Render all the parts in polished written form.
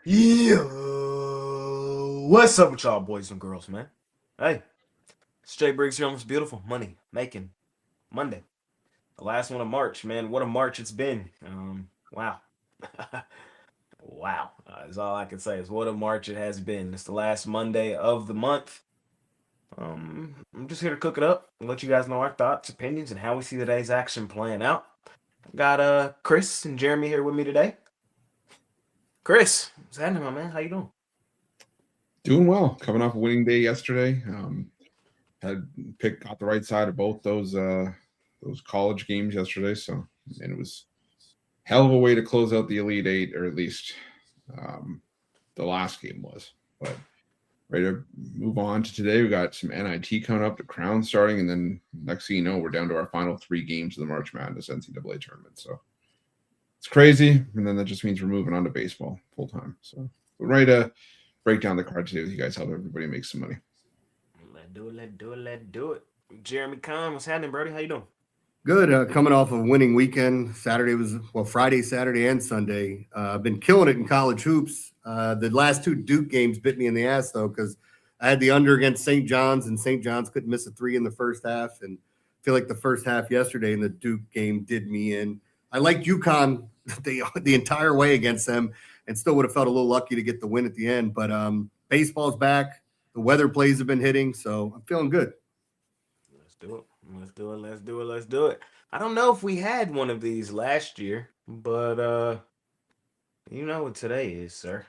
Yeah, what's up with y'all boys and girls, man? Hey, it's Jay Briggs here on this beautiful money making Monday. The last one of March, man. What a March it's been. Wow. Wow. Is all I can say is what a March it has been. It's the last Monday of the month. I'm just here to cook it up and let you guys know our thoughts, opinions, and how we see today's action playing out. Got Chris and Jeremy here with me today. Chris, what's happening, my man? How you doing? Doing well. Coming off a winning day yesterday. Got the right side of both those college games yesterday. And it was hell of a way to close out the Elite Eight, or at least the last game was. But ready to move on to today. We got some NIT coming up, the Crown starting, and then next thing you know, we're down to our final 3 games of the March Madness NCAA tournament. So it's crazy, and then that just means we're moving on to baseball full time. So we're ready to break down the card today with you guys, help everybody make some money. Let's do it. Jeremy Kahn, what's happening, Brody? How you doing? Good. Coming off a winning weekend. Friday, Saturday, and Sunday. I've been killing it in college hoops. The last 2 Duke games bit me in the ass, though, because I had the under against St. John's, and St. John's couldn't miss a 3 in the first half. And I feel like the first half yesterday in the Duke game did me in. I liked UConn the entire way against them, and still would have felt a little lucky to get the win at the end. But baseball's back. The weather plays have been hitting, so I'm feeling good. Let's do it. I don't know if we had one of these last year, but you know what today is, sir.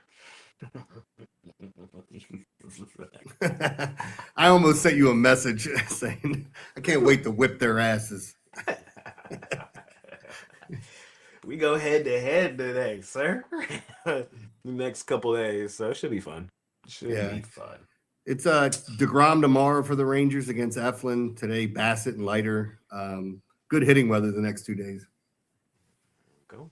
I almost sent you a message saying I can't wait to whip their asses. We go head to head today, sir. The next couple days, so it should be fun. Be fun. It's DeGrom tomorrow for the Rangers against Eflin. Today, Bassett and Leiter. Good hitting weather the next 2 days. Go.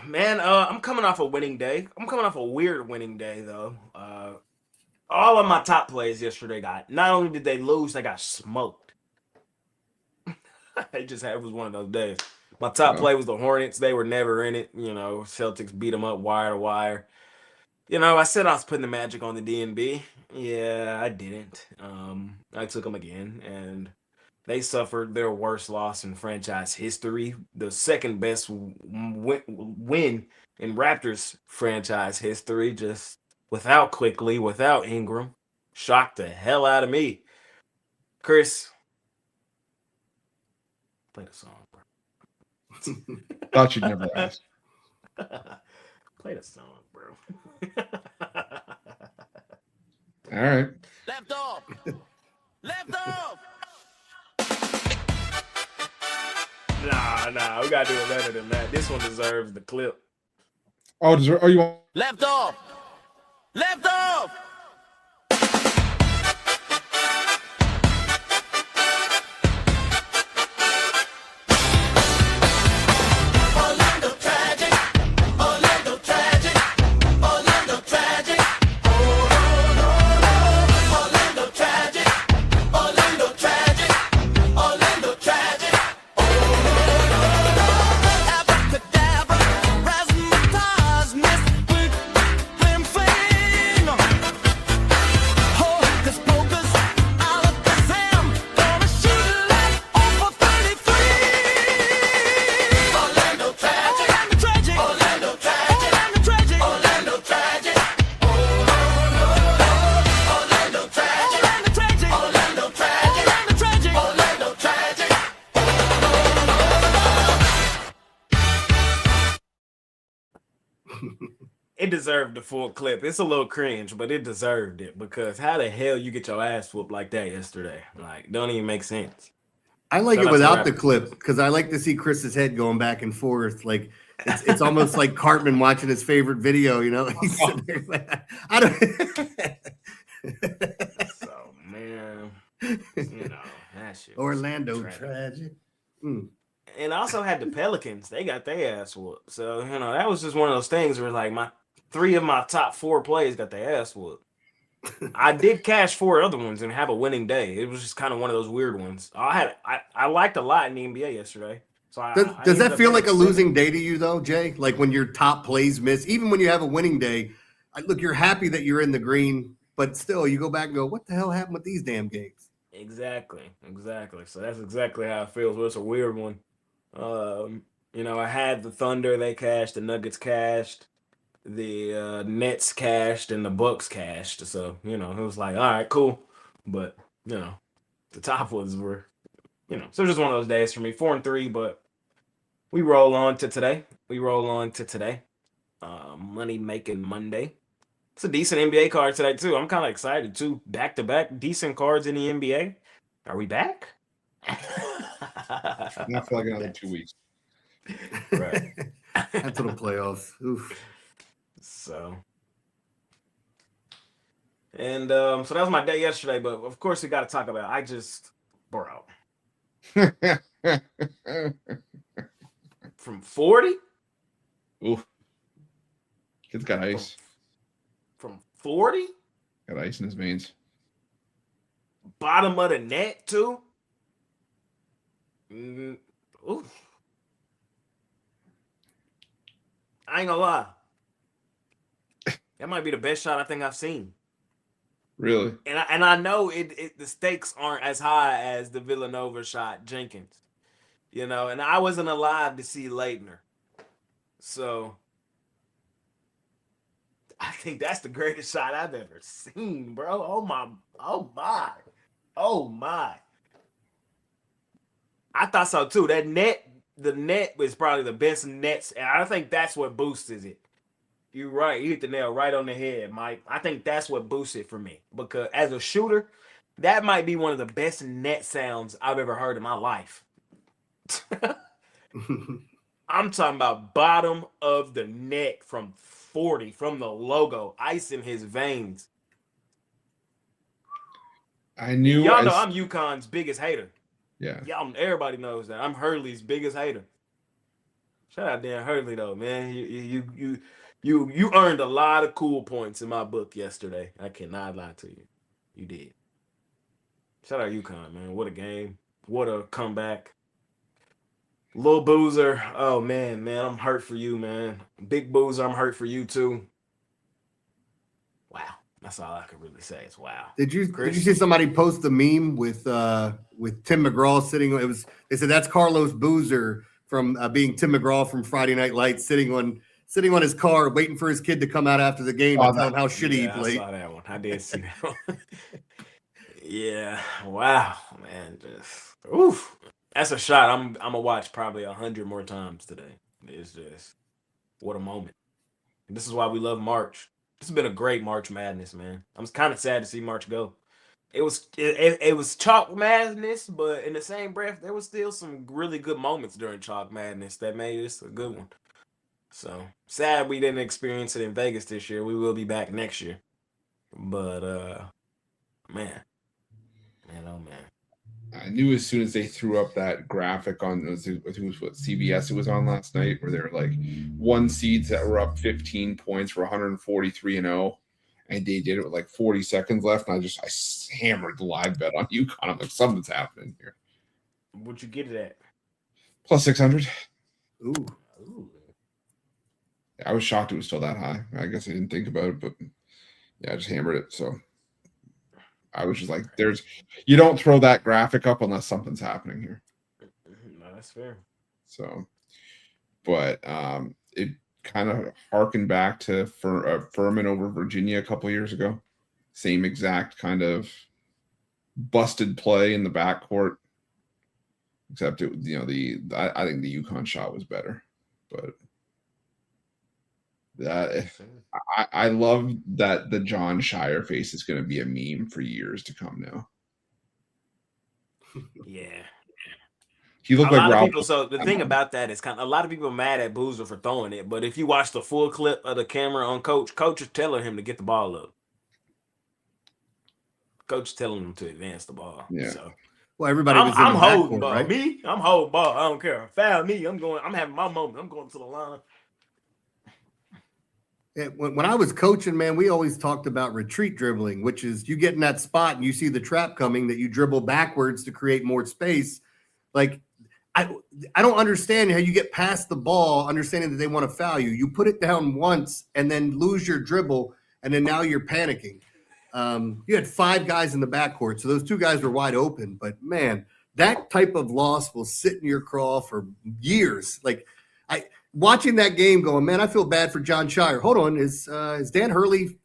Man, I'm coming off a winning day. I'm coming off a weird winning day, though. All of my top plays yesterday not only did they lose, they got smoked. It was one of those days. My top play was the Hornets. They were never in it. Celtics beat them up wire to wire. I said I was putting the Magic on the DNB. Yeah, I didn't. I took them again, and they suffered their worst loss in franchise history, the second best win in Raptors franchise history, just without Quickly, without Ingram. Shocked the hell out of me. Chris, play the song, bro. Thought you'd never ask. Play the song, bro. All right. Left off. Nah, we gotta do it better than that. This one deserves the clip. Oh, you want Left off. It deserved the full clip. It's a little cringe, but it deserved it because how the hell you get your ass whooped like that yesterday? Like, don't even make sense. I like it without the clip because I like to see Chris's head going back and forth. Like it's almost like Cartman watching his favorite video. He's sitting there like, I don't. So man, that shit. Orlando tragic. And also had the Pelicans. They got their ass whooped. So that was just one of those things where like 3 of my top 4 plays got their ass whooped. I did cash 4 other ones and have a winning day. It was just kind of one of those weird ones. I liked a lot in the NBA yesterday. So Does that feel like a losing day? day to you, though, Jay? Like when your top plays miss, even when you have a winning day, look, you're happy that you're in the green, but still you go back and go, what the hell happened with these damn games? Exactly. So that's exactly how it feels. Well, it's a weird one. I had the Thunder, they cashed, the Nuggets cashed, the Nets cashed, and the Bucks cashed. So, it was like, all right, cool. But, the top ones were, so it's just one of those days for me. 4-3, but we roll on to today. Money making Monday. It's a decent NBA card today, too. I'm kind of excited, too. Back to back, decent cards in the NBA. Are we back? Not for like another 2 weeks. Right. That's the playoffs. Oof. So that was my day yesterday, but of course we got to talk about bro. From 40? Oof. Kid's got ice. From 40? Got ice in his veins. Bottom of the net, too? Oof. I ain't gonna lie. That might be the best shot I think I've seen. Really? And I know the stakes aren't as high as the Villanova shot Jenkins. And I wasn't alive to see Leitner. So I think that's the greatest shot I've ever seen, bro. Oh my. I thought so too. The net was probably the best nets, and I think that's what boosted it. You're right. You hit the nail right on the head, Mike. I think that's what boosted it for me. Because as a shooter, that might be one of the best net sounds I've ever heard in my life. I'm talking about bottom of the net from 40, from the logo, ice in his veins. I knew. Y'all know I'm UConn's biggest hater. Yeah. Everybody knows that. I'm Hurley's biggest hater. Shout out Dan Hurley though, man. You earned a lot of cool points in my book yesterday. I cannot lie to you. You did. Shout out UConn, man. What a game. What a comeback. Lil Boozer. Oh man, I'm hurt for you, man. Big Boozer, I'm hurt for you too. Wow. That's all I could really say. It's wow. Did you see somebody post the meme with Tim McGraw sitting? They said that's Carlos Boozer from being Tim McGraw from Friday Night Lights, sitting on his car, waiting for his kid to come out after the game and tell him how shitty he played. I saw that one. I did see that one. Yeah. Wow, man. Just oof. That's a shot. I'm gonna watch probably 100 more times today. It's just what a moment. And this is why we love March. This has been a great March Madness, man. I'm kind of sad to see March go. It was chalk madness, but in the same breath, there was still some really good moments during chalk madness that made this a good one. So sad we didn't experience it in Vegas this year. We will be back next year. But man, oh man. I knew as soon as they threw up that graphic on CBS it was on last night, where there were like one seeds that were up 15 points for 143-0, and they did it with like 40 seconds left, and I hammered the live bet on UConn. I'm like, something's happening here. What'd you get it at? Plus 600. Ooh. I was shocked it was still that high. I guess I didn't think about it, but yeah, I just hammered it. So I was just like, you don't throw that graphic up unless something's happening here. No, that's fair. So, but it kind of harkened back to Furman over Virginia a couple years ago. Same exact kind of busted play in the backcourt, except I think the UConn shot was better, but I love that the John Shire face is going to be a meme for years to come now. Yeah. He looked like Ralph. People, so the thing about that is a lot of people are mad at Boozer for throwing it, but if you watch the full clip of the camera on Coach is telling him to get the ball up. Coach is telling him to advance the ball. Yeah. So, well, everybody was I'm holding ball. Right? Me, I'm holding ball. I don't care. Foul me. I'm having my moment. I'm going to the line. When I was coaching, man, we always talked about retreat dribbling, which is you get in that spot and you see the trap coming that you dribble backwards to create more space. Like, I don't understand how you get past the ball, understanding that they want to foul you. You put it down once and then lose your dribble, and then now you're panicking. You had 5 guys in the backcourt, so those 2 guys were wide open. But man, that type of loss will sit in your craw for years. Like watching that game, going, man, I feel bad for John Shire. Hold on, is Dan Hurley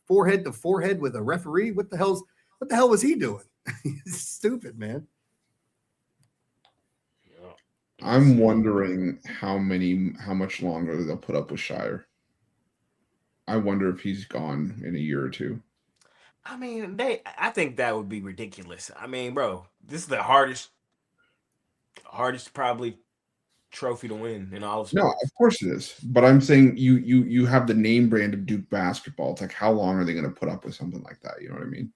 forehead to forehead with a referee? What the hell was he doing? Stupid, man. I'm wondering how much longer they'll put up with Shire. I wonder if he's gone in a year or 2. I mean, I think that would be ridiculous. I mean, bro, this is the hardest probably trophy to win in all of sports. No, of course it is. But I'm saying you have the name brand of Duke basketball. It's like, how long are they going to put up with something like that? You know what I mean?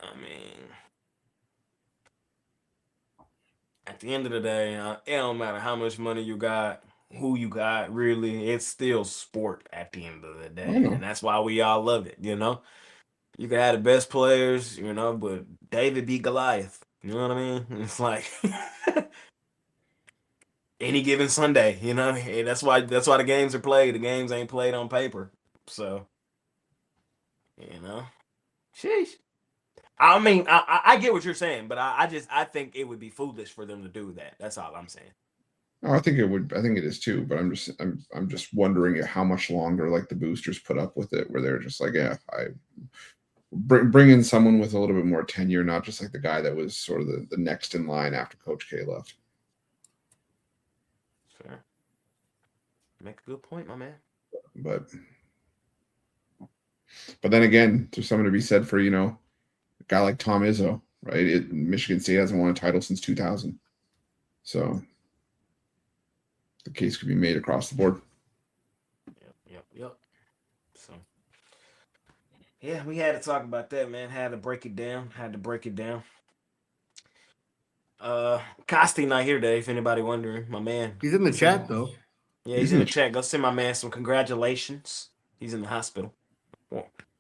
I mean, at the end of the day, it don't matter how much money you got, who you got, really. It's still sport at the end of the day. And that's why we all love it, you know? You can have the best players, you know, but David beat Goliath. You know what I mean? It's like any given Sunday, you know? And that's why the games are played. The games ain't played on paper. So, you know. Sheesh. I mean, I get what you're saying, but I think it would be foolish for them to do that. That's all I'm saying. Oh, I think it would. I think it is too. But I'm just wondering how much longer like the boosters put up with it, where they're just like, yeah, I bring in someone with a little bit more tenure, not just like the guy that was sort of the next in line after Coach K left. Fair. Make a good point, my man. But then again, there's something to be said for, you know, a guy like Tom Izzo, right? Michigan State hasn't won a title since 2000. So the case could be made across the board. Yep. So, yeah, we had to talk about that, man. Had to break it down. Costi not here today, if anybody wondering. My man. He's in the chat, though. Yeah, he's in the chat. Go send my man some congratulations. He's in the hospital.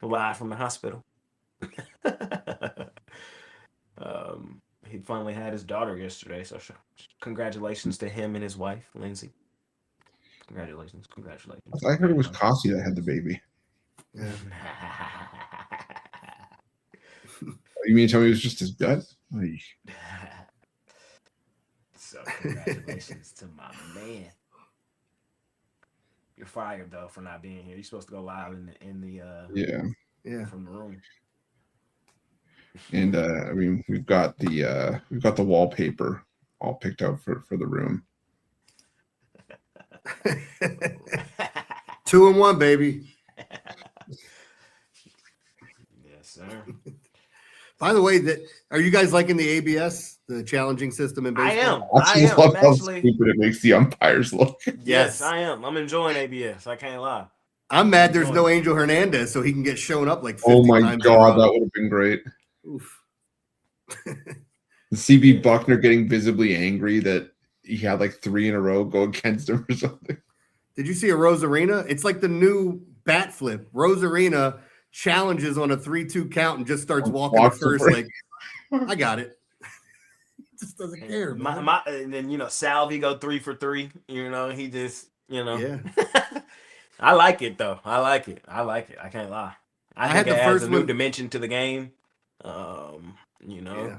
Live from the hospital. He finally had his daughter yesterday, so congratulations to him and his wife, Lindsay. Congratulations. I heard it was Costi that had the baby. Yeah. You mean to tell me it was just his gut? So congratulations to my man. You're fired though for not being here. You're supposed to go live in the yeah from the room. And I mean, we've got the wallpaper all picked out for the room. 2 and 1, baby. Yes, sir. By the way, are you guys liking the ABS, the challenging system in baseball? I am. Love how Actually, stupid it makes the umpires look. Yes, I am. I'm enjoying ABS. I can't lie. I'm mad there's no Angel Hernandez, so he can get shown up like 50 Oh my times God, that would have been great. Oof. CB Buckner getting visibly angry that he had like 3 in a row go against him or something. Did you see a Rosarina? It's like the new bat flip. Rosarina challenges on a 3-2 count and just starts walking to first. Like, I got it. Just doesn't care. And then, you know, Salvi go 3 for 3. You know, he just, you know. Yeah. I like it though. I like it. I can't lie. I think it adds a new dimension to the game. You know, yeah.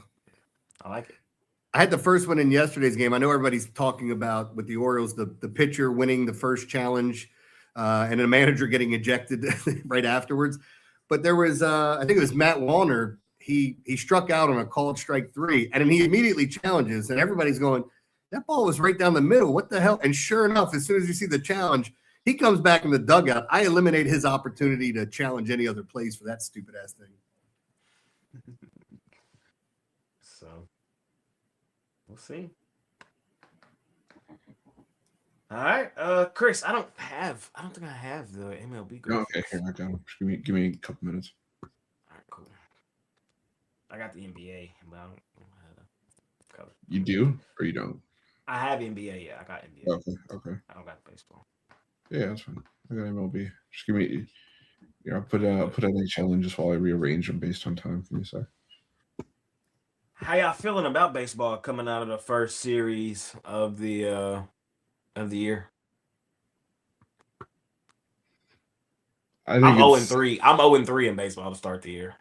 I like it. I had the first one in yesterday's game. I know everybody's talking about with the Orioles, the pitcher winning the first challenge, and a manager getting ejected right afterwards. But there was, I think it was Matt Wallner. He struck out on a called strike 3, and then he immediately challenges, and everybody's going, that ball was right down the middle. What the hell? And sure enough, as soon as you see the challenge, he comes back in the dugout. I eliminate his opportunity to challenge any other plays for that stupid ass thing. So we'll see. All right, Chris. I don't think I have the MLB. Oh, okay, here I go. Just give me a couple minutes. All right, cool. I got the NBA, but I don't have the cover. You do or you don't? I have NBA. Yeah, I got NBA. Okay. I don't got baseball. Yeah, that's fine. I got MLB. Just give me. I'll put NHL in just while I rearrange them based on time. Give me a sec. How y'all feeling about baseball coming out of the first series of the year? I I'm think 0 and it's 3. I'm 0 and 3 in baseball to start the year.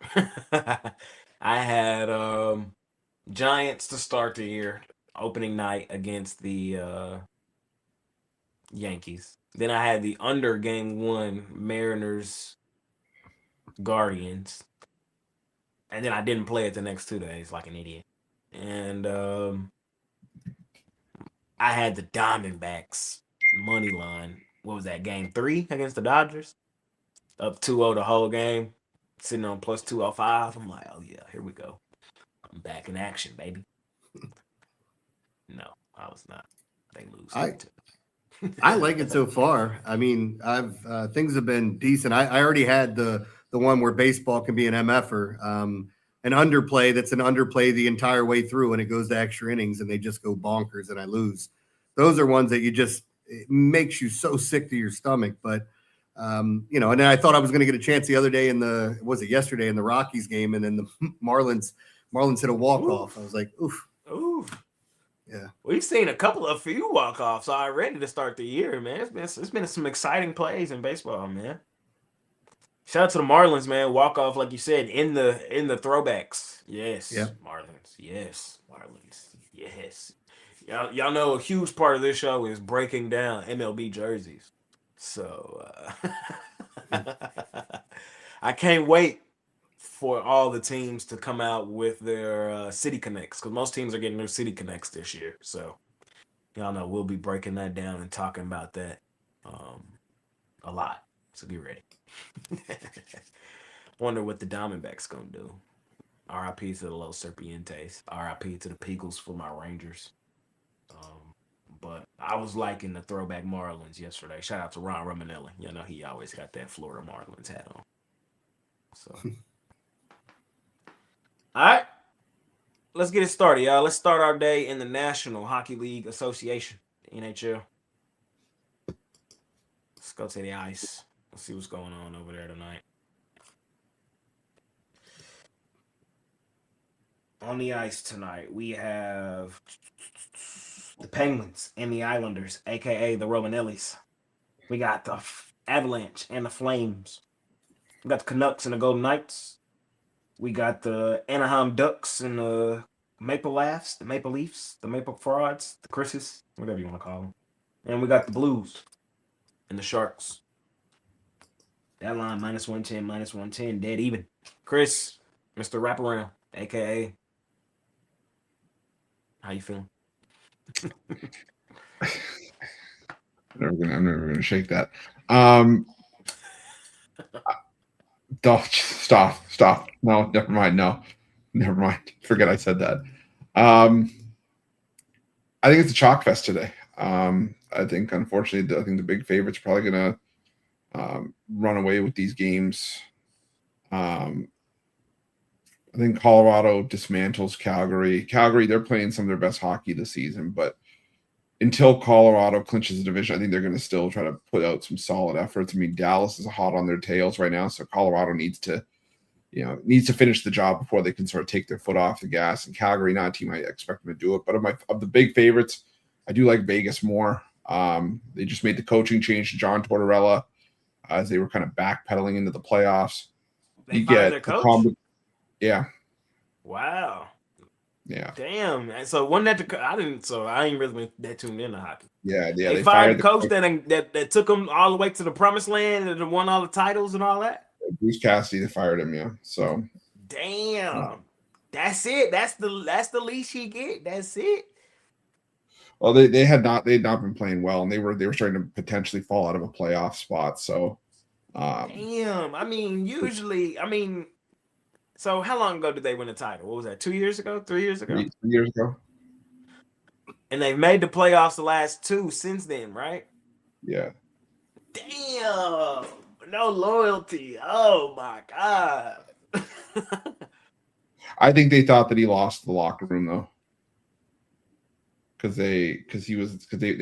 I had Giants to start the year, opening night against the Yankees. Then I had the under game 1 Mariners Guardians. And then I didn't play it the next 2 days like an idiot. And I had the Diamondbacks money line. What was that, game 3 against the Dodgers? Up 2-0 the whole game, sitting on plus 205. I'm like, oh yeah, here we go. I'm back in action, baby. No, I was not. They lose I 3-2. I like it so far. I mean, I've things have been decent. I already had the one where baseball can be an MFer, an underplay that's an underplay the entire way through, and it goes to extra innings, and they just go bonkers, and I lose. Those are ones that it makes you so sick to your stomach. But and then I thought I was going to get a chance the other day yesterday in the Rockies game, and then the Marlins hit a walk off. I was like, oof. Oof. Yeah. We've seen a few walk-offs already to start the year, man. It's been some exciting plays in baseball, man. Shout out to the Marlins, man. Walk off, like you said, in the throwbacks. Yes, Yeah. Marlins. Yes, Marlins. Yes. Y'all know a huge part of this show is breaking down MLB jerseys. So I can't wait for all the teams to come out with their City Connects, because most teams are getting their City Connects this year. So y'all know we'll be breaking that down and talking about that a lot. So get ready. Wonder what the Diamondbacks gonna do. RIP to the Los Serpientes. RIP to the Peagles for my Rangers. But I was liking the throwback Marlins yesterday. Shout out to Ron Romanelli. You know, he always got that Florida Marlins hat on. So, all right, let's get it started, y'all. Let's start our day in the National Hockey League Association, the NHL. Let's go to the ice. Let's see what's going on over there tonight. On the ice tonight, we have the Penguins and the Islanders, aka the Romanellis. We got the Avalanche and the Flames. We got the Canucks and the Golden Knights. We got the Anaheim Ducks and the Maple Laughs, the Maple Leafs, the Maple Frauds, the Chris's, whatever you want to call them. And we got the Blues and the Sharks. That line -110, dead even. Chris, Mr. Wraparound, aka. How you feeling? I'm never gonna shake that. Stop. No, never mind. No, never mind. Forget I said that. I think it's a chalk fest today. I think, unfortunately, the big favorite's probably gonna run away with these games. I think Colorado dismantles Calgary. Calgary, they're playing some of their best hockey this season, but until Colorado clinches the division, I think they're going to still try to put out some solid efforts. I mean, Dallas is hot on their tails right now, so Colorado needs to finish the job before they can sort of take their foot off the gas. And Calgary, not a team I expect them to do it, but of the big favorites, I do like Vegas more. They just made the coaching change to John Tortorella as they were kind of backpedaling into the playoffs. They fired their coach? Yeah. Wow. Yeah. Damn. So wasn't that I ain't really been that tuned into hockey. Yeah. They fired the coach that took them all the way to the promised land and won all the titles and all that. Bruce Cassidy, they fired him. Yeah. So. Damn. That's it. That's the least he get. That's it. Well, they had not been playing well, and they were starting to potentially fall out of a playoff spot. So. Damn. So how long ago did they win the title? What was that? 2 years ago? 3 years ago? 3 years ago. And they've made the playoffs the last 2 since then, right? Yeah. Damn. No loyalty. Oh my God. I think they thought that he lost the locker room though. Because they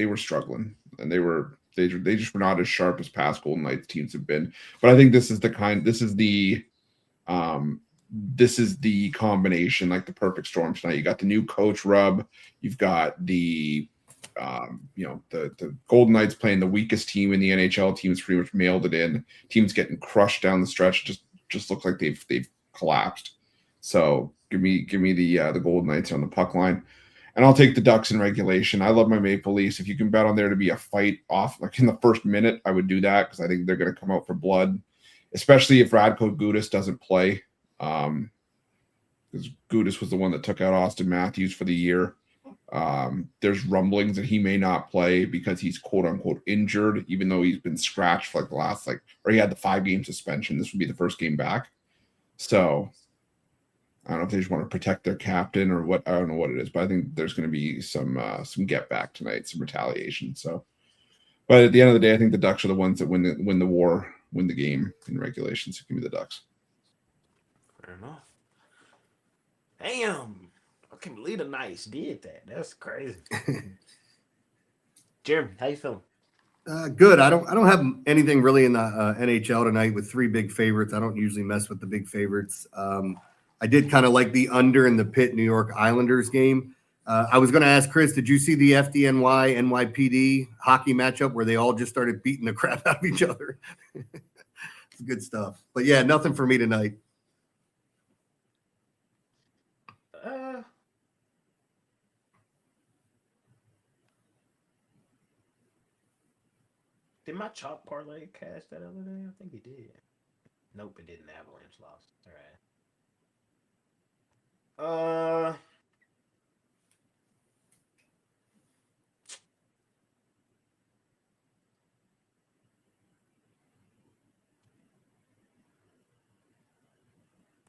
were struggling, and they just were not as sharp as past Golden Knights teams have been. But I think this is the this is the combination, like the perfect storm tonight. You got the new coach rub. You've got the the Golden Knights playing the weakest team in the NHL. Teams pretty much mailed it in. Teams getting crushed down the stretch. Just looks like they've collapsed. So give me the Golden Knights on the puck line, and I'll take the Ducks in regulation. I love my Maple Leafs. If you can bet on there to be a fight off, like in the first minute, I would do that because I think they're going to come out for blood, especially if Radko Gudas doesn't play. Because Gudas was the one that took out Austin Matthews for the year. There's rumblings that he may not play because he's quote unquote injured, even though he's been scratched for like the last or he had the 5-game suspension. This would be the first game back. So I don't know if they just want to protect their captain or what. I don't know what it is, but I think there's going to be some get back tonight, some retaliation. So, but at the end of the day, I think the Ducks are the ones that win the game in regulation. So give me the Ducks. Fair enough. Damn. I can't believe the Knights did that. That's crazy. Jeremy, how you feeling? Good. I don't have anything really in the NHL tonight with 3 big favorites. I don't usually mess with the big favorites. I did kind of like the under in the Pitt New York Islanders game. I was going to ask Chris, did you see the FDNY NYPD hockey matchup where they all just started beating the crap out of each other? It's good stuff. But yeah, nothing for me tonight. Did my chalk parlay cash that other day? I think he did. Nope, it didn't. Avalanche lost. All right.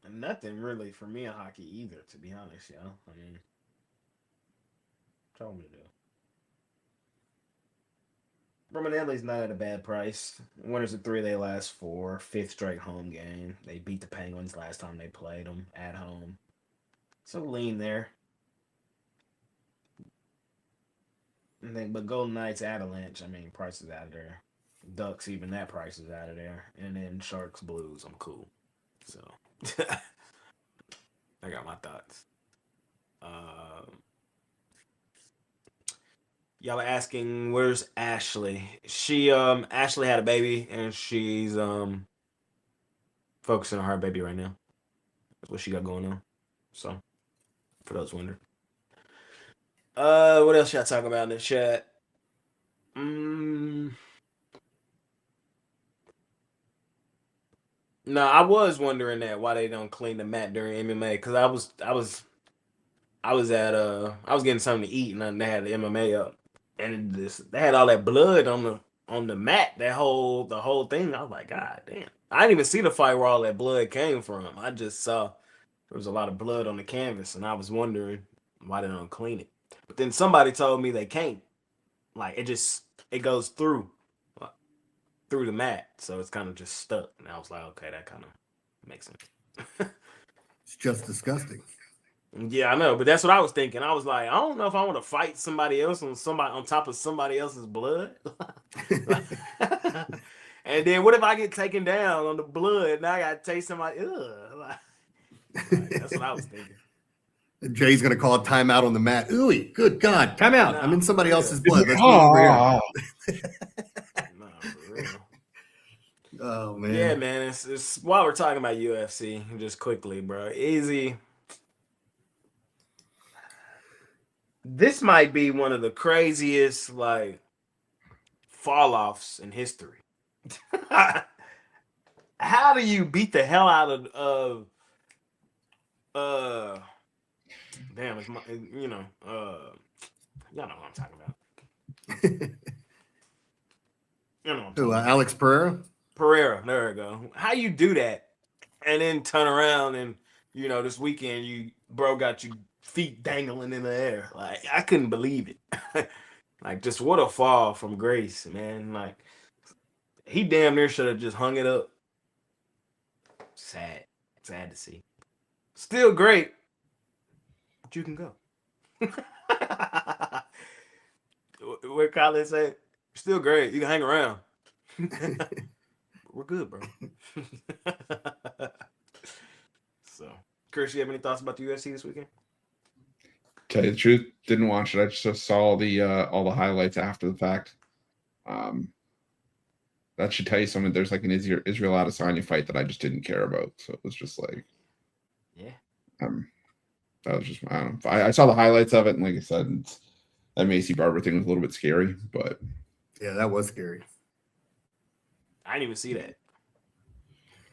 Nothing really for me in hockey either, to be honest, y'all. I mean, what y'all want me to do? Romanelli's not at a bad price. Winners of 3 of their last 4. 5th straight home game. They beat the Penguins last time they played them at home. So lean there. But Golden Knights, Avalanche, I mean, price is out of there. Ducks, even that price is out of there. And then Sharks, Blues, I'm cool. So, I got my thoughts. Y'all are asking, where's Ashley? She Ashley had a baby and she's focusing on her baby right now. That's what she got going on. So, for those wondering. What else y'all talking about in the chat? No, I was wondering that why they don't clean the mat during MMA because I was getting something to eat and they had the MMA up and they had all that blood on the mat, the whole thing. I was like, God damn. I didn't even see the fight where all that blood came from. I just saw there was a lot of blood on the canvas and I was wondering why they don't clean it. But then somebody told me they can't. Like it goes through the mat, so it's kind of just stuck. And I was like, okay, that kind of makes sense. It's just disgusting. Yeah, I know, but that's what I was thinking. I was like, I don't know if I want to fight somebody else on top of somebody else's blood. And then what if I get taken down on the blood and I got to taste somebody? Like, that's what I was thinking. Jay's going to call a timeout on the mat. Ooh, good God, timeout. No, I'm in somebody else's real. blood. Let's move over here. No, for real. Oh, man. Yeah, man. It's while we're talking about UFC, just quickly, bro. Easy. This might be one of the craziest fall offs in history. How do you beat the hell out of damn, it's y'all know what I'm talking about. Who, Alex Pereira? Pereira, there we go. How you do that and then turn around and this weekend got your feet dangling in the air. Like, I couldn't believe it. Like, just what a fall from grace, man. Like, he damn near should have just hung it up. Sad to see. Still great, but you can go. What Colin say? Still great. You can hang around. We're good, bro. So, Chris, you have any thoughts about the UFC this weekend? Tell you the truth, didn't watch it. I just saw all the highlights after the fact. That should tell you something. There's like an Israel Adesanya fight that I just didn't care about. So it was just like, yeah. That was just, I don't know. I saw the highlights of it, and like I said, that Macy Barber thing was a little bit scary, but yeah, that was scary. I didn't even see that.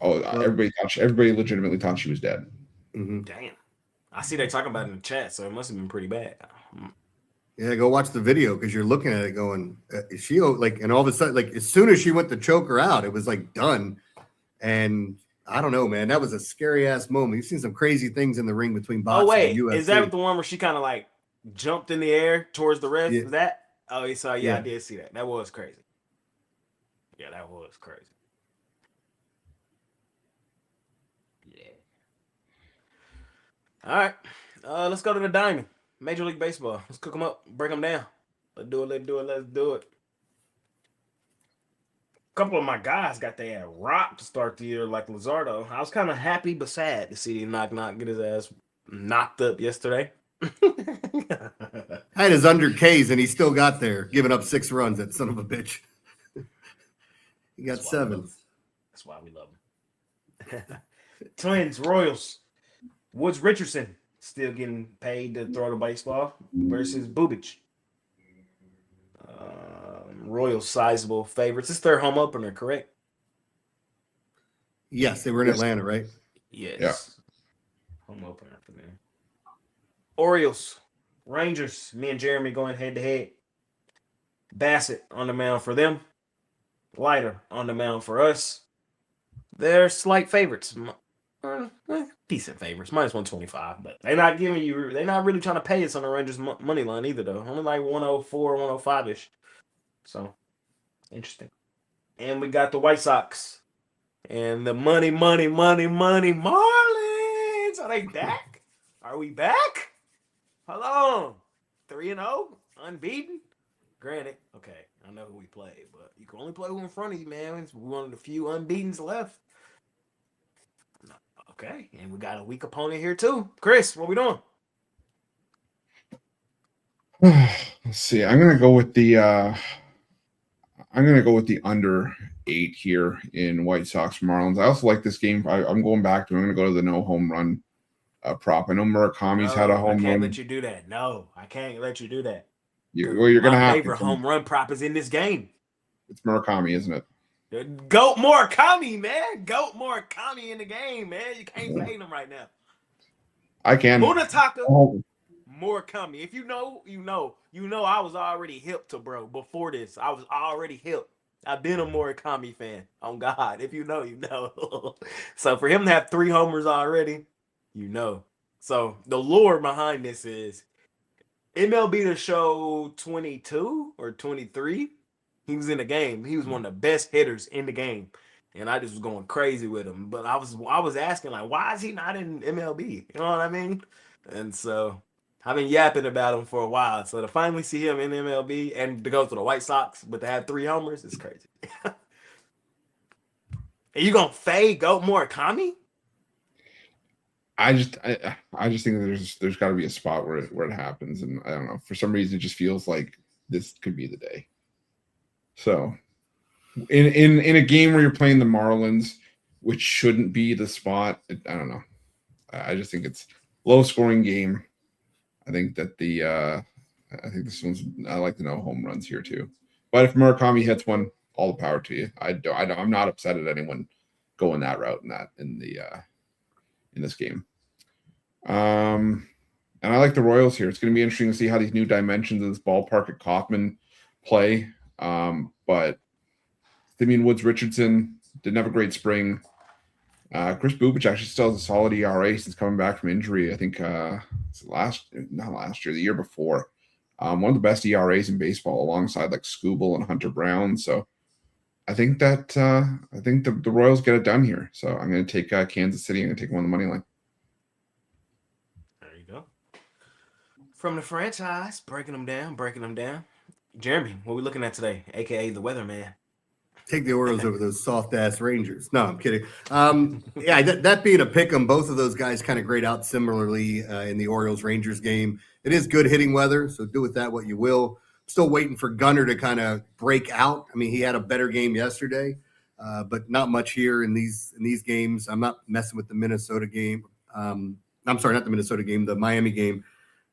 Oh, everybody legitimately thought she was dead. Mm-hmm. Damn. I see they talking about it in the chat, so it must have been pretty bad. Yeah, go watch the video because you're looking at it going, is she like, and all of a sudden, like as soon as she went to choke her out, it was like done. And I don't know, man, that was a scary ass moment. You've seen some crazy things in the ring between boxing and UFC. Is that the one where she kind of like jumped in the air towards the ref? Yeah. Is that? Oh, so yeah, Yeah. I did see that. That was crazy. Yeah, that was crazy. Yeah. All right. Let's go to the diamond. Major League Baseball. Let's cook them up, break them down. Let's do it. A couple of my guys got their rock to start the year, like Luzardo. I was kind of happy but sad to see him knock get his ass knocked up yesterday. I had his under K's and he still got there, giving up 6 runs. That son of a bitch. He got 7. That's why we love him. Twins, Royals. Woods Richardson still getting paid to throw the baseball versus Bubic. Royals sizable favorites. It's their home opener, correct? Yes, they were in Atlanta, right? Yes. Yeah. Home opener for them. Orioles, Rangers. Me and Jeremy going head to head. Bassett on the mound for them. Leiter on the mound for us. They're slight favorites. Decent favorites. Minus 125, but they're not really trying to pay us on the Rangers money line either, though. Only like 104, 105-ish. So, interesting. And we got the White Sox. And the money Marlins. Are they back? Are we back? Hold on. 3-0? Unbeaten? Granted, okay, I know who we play, but you can only play who in front of you, man. It's one of the few unbeatens left. Okay, and we got a weak opponent here too. Chris, what we doing? Let's see. I'm gonna go with the under 8 here in White Sox Marlins. I also like this game. I'm going back to. I'm gonna go to the no home run prop. I know Murakami's had a home run. I can't let you do that. No, I can't let you do that. You're gonna have my favorite home run prop is in this game. It's Murakami, isn't it? Goat Murakami, man. Goat Murakami in the game, man. You can't fade him right now. I can. Munataka Murakami. If you know, you know. I was already hip to bro before this. I was already hip. I've been a Murakami fan. On God, if you know, you know. So for him to have 3 homers already, you know. So the lore behind this is MLB The Show 22 or 23. He was in the game. He was one of the best hitters in the game. And I just was going crazy with him. But I was asking, like, why is he not in MLB? You know what I mean? And so I've been yapping about him for a while. So to finally see him in MLB and to go to the White Sox, but to have 3 homers is crazy. And you going to fade Goat Murakami? I just think there's got to be a spot where it happens. And I don't know. For some reason, it just feels like this could be the day. So, in a game where you're playing the Marlins, which shouldn't be the spot, I don't know. I just think it's low scoring game. I think that I think this one's. I like the no home runs here too. But if Murakami hits one, all the power to you. I'm not upset at anyone going that route in this game. And I like the Royals here. It's going to be interesting to see how these new dimensions of this ballpark at Kauffman play. But Woods Richardson didn't have a great spring. Chris Bubic actually still has a solid ERA since coming back from injury. I think not last year, the year before. One of the best ERAs in baseball, alongside like Skubal and Hunter Brown. So I think that the Royals get it done here. So I'm going to take Kansas City. I'm going to take them on the money line. There you go. From the franchise, breaking them down. Jeremy, what we looking at today, a.k.a. the weatherman? Take the Orioles over those soft-ass Rangers. No, I'm kidding. Yeah, that being a pick 'em, both of those guys kind of grade out similarly in the Orioles-Rangers game. It is good hitting weather, so do with that what you will. Still waiting for Gunnar to kind of break out. I mean, he had a better game yesterday, but not much here in these games. I'm not messing with the Minnesota game. I'm sorry, not the Minnesota game, the Miami game.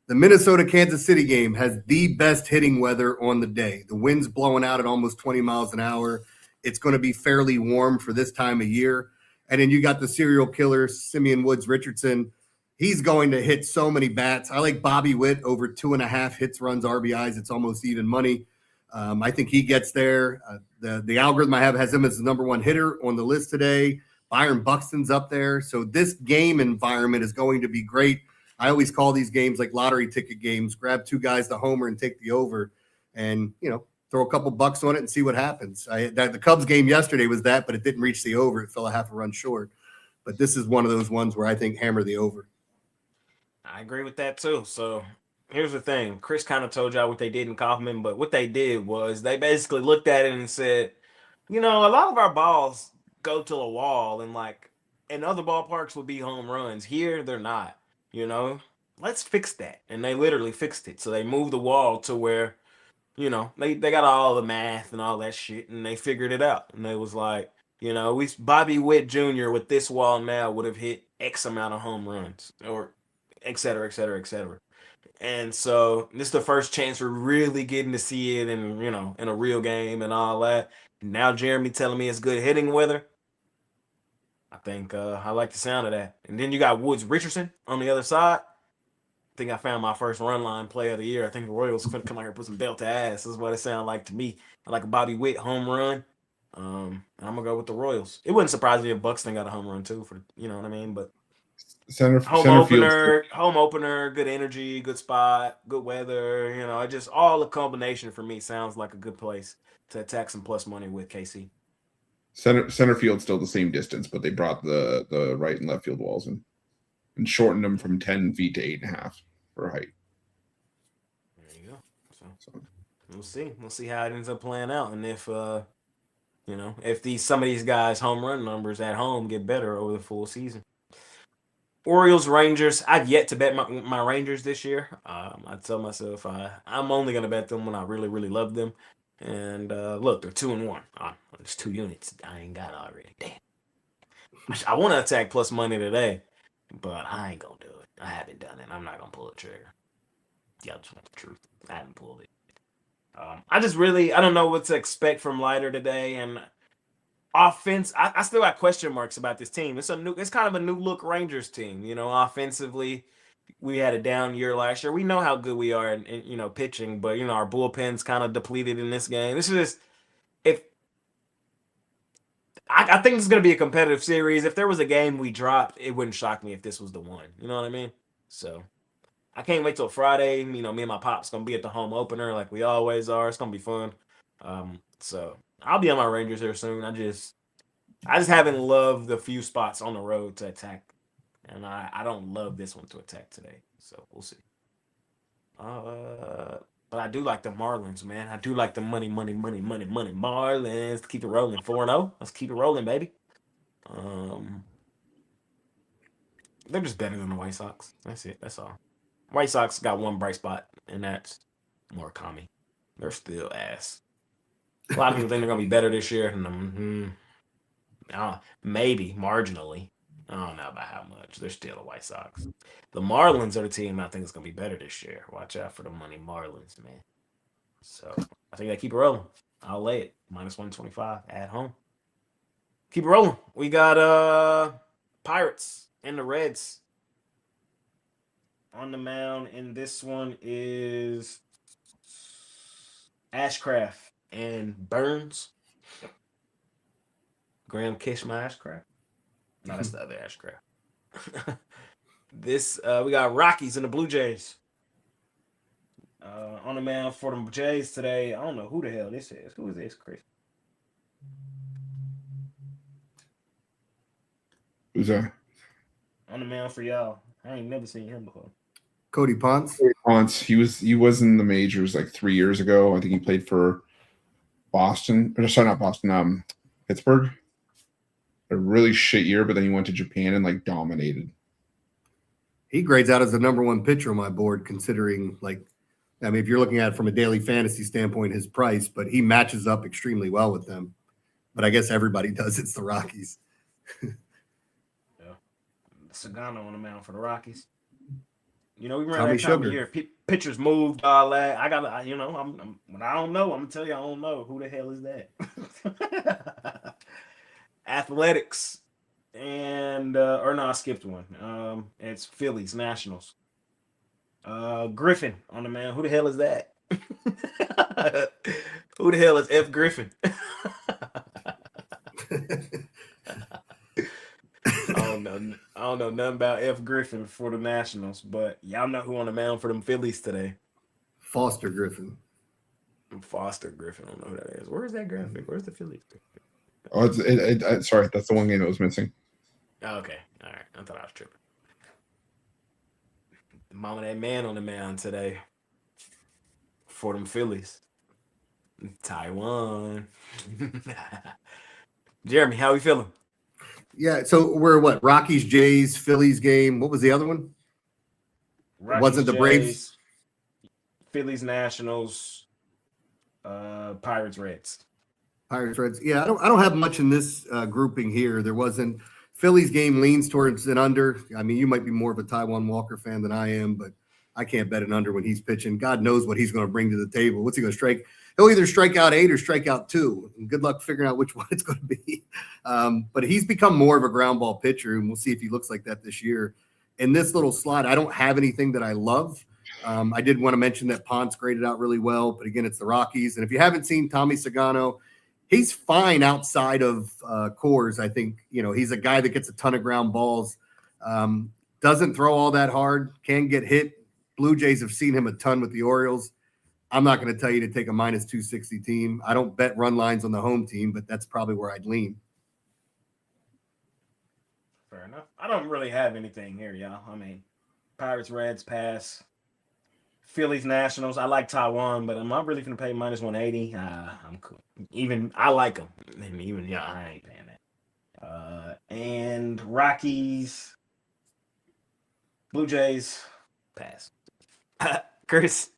The Minnesota-Kansas City game has the best hitting weather on the day. The wind's blowing out at almost 20 miles an hour. It's going to be fairly warm for this time of year. And then you got the serial killer, Simeon Woods Richardson. He's going to hit so many bats. I like Bobby Witt over 2.5 hits, runs, RBIs. It's almost even money. I think he gets there. The algorithm I have has him as the number one hitter on the list today. Byron Buxton's up there. So this game environment is going to be great. I always call these games like lottery ticket games. Grab 2 guys to homer and take the over, and throw a couple bucks on it and see what happens. The Cubs game yesterday was that, but it didn't reach the over. It fell a half a run short. But this is one of those ones where I think hammer the over. I agree with that too. So here's the thing. Chris kind of told y'all what they did in Kaufman, but what they did was they basically looked at it and said, a lot of our balls go to a wall, and in other ballparks would be home runs. Here, they're not. Let's fix that. And they literally fixed it. So they moved the wall to where, they got all the math and all that shit, and they figured it out. And they was like, Bobby Witt Jr. with this wall now would have hit X amount of home runs, or et cetera, et cetera, et cetera. And so this is the first chance we're really getting to see it in, in a real game and all that. Now Jeremy telling me it's good hitting weather. I think I like the sound of that. And then you got Woods Richardson on the other side. I think I found my first run line play of the year. I think the Royals could come out here and put some belt to ass. This is what it sounds like to me. I like a Bobby Witt home run. And I'm gonna go with the Royals. It wouldn't surprise me if Buxton got a home run too, for what I mean. But home opener, good energy, good spot, good weather. Just all the combination for me sounds like a good place to attack some plus money with KC. Center field's still the same distance, but they brought the right and left field walls in and shortened them from 10 feet to 8.5 for height. There you go. So we'll see. We'll see how it ends up playing out, and if if some of these guys' home run numbers at home get better over the full season. Orioles, Rangers. I've yet to bet my Rangers this year. I tell myself I'm only gonna bet them when I really, really love them. And look, they're 2-1. There's 2 units I ain't got already. Damn. I want to attack plus money today, but I ain't gonna do it. I haven't done it. I'm not gonna pull the trigger. Y'all just want the truth. I haven't pulled it. I don't know what to expect from Leiter today. And offense, I still got question marks about this team. It's kind of a new look Rangers team. Offensively, we had a down year last year. We know how good we are in pitching, but our bullpen's kind of depleted in this game. This is I think this is going to be a competitive series. If there was a game we dropped, it wouldn't shock me if this was the one. You know what I mean? So I can't wait till Friday. Me and my pop's going to be at the home opener like we always are. It's going to be fun. So I'll be on my Rangers here soon. I just haven't loved the few spots on the road to attack. And I don't love this one to attack today. So we'll see. But I do like the Marlins, man. I do like the money Marlins. Keep it rolling. 4-0. Let's keep it rolling, baby. They're just better than the White Sox. That's it. That's all. White Sox got one bright spot, and that's Murakami. They're still ass. A lot of people think they're going to be better this year. Maybe, marginally. I don't know about how much. They're still the White Sox. The Marlins are the team I think is going to be better this year. Watch out for the money Marlins, man. So I think they keep it rolling. I'll lay it. -125 at home. Keep it rolling. We got Pirates and the Reds on the mound, and this one is Ashcraft and Burns. Graham Kishma Ashcraft. No, that's the other Ashcraft. We got Rockies and the Blue Jays. On the mound for the Jays today. I don't know who the hell this is. Who is this, Chris? Who's that? On the mound for y'all. I ain't never seen him before. Cody Ponce. Ponce. He was in the majors like 3 years ago. I think he played for Boston, or sorry, not Boston, Pittsburgh. A really shit year, but then he went to Japan and like dominated. He grades out as the number one pitcher on my board, considering if you're looking at it from a daily fantasy standpoint, his price, but he matches up extremely well with them. But I guess everybody does. It's the Rockies. Yeah. Sagano on the mound for the Rockies. We run Tommy that time of Sugar. year. Pitchers moved, all that. I got, when I don't know, I'm gonna tell you I don't know. Who the hell is that? Athletics, and I skipped one. It's Phillies Nationals. Griffin on the mound. Who the hell is that? Who the hell is F. Griffin? I don't know nothing about F. Griffin for the Nationals, but y'all know who on the mound for them Phillies today. Foster Griffin. Foster Griffin. I don't know who that is. Where's that graphic? Where's the Phillies? Oh, sorry, that's the one game that was missing. Oh, okay. All right. I thought I was tripping. The mom of that man on the mound today for them Phillies. Taiwan. Jeremy, how we feeling? Yeah, so we're what? Rockies, Jays, Phillies game. What was the other one? Rockies, Wasn't the Braves? Jays, Phillies, Nationals, Pirates, Reds. Pirates, Reds. Yeah, I don't have much in this grouping here. There wasn't. Phillies game leans towards an under. I mean, you might be more of a Taiwan Walker fan than I am, but I can't bet an under when he's pitching. God knows what he's going to bring to the table. What's he going to strike? He'll either strike out 8 or strike out 2. And good luck figuring out which one it's going to be. But he's become more of a ground ball pitcher, and we'll see if he looks like that this year. In this little slot, I don't have anything that I love. I did want to mention that Ponce graded out really well, but again, it's the Rockies. And if you haven't seen Tommy Sagano, he's fine outside of Coors. I think, he's a guy that gets a ton of ground balls, doesn't throw all that hard, can get hit. Blue Jays have seen him a ton with the Orioles. I'm not going to tell you to take a minus 260 team. I don't bet run lines on the home team, but that's probably where I'd lean. Fair enough. I don't really have anything here, y'all. I mean, Pirates, Reds, pass. Phillies, Nationals. I like Taiwan, but am I really going to pay minus 180? I'm cool. I like them. I ain't paying that. And Rockies, Blue Jays, pass. Chris.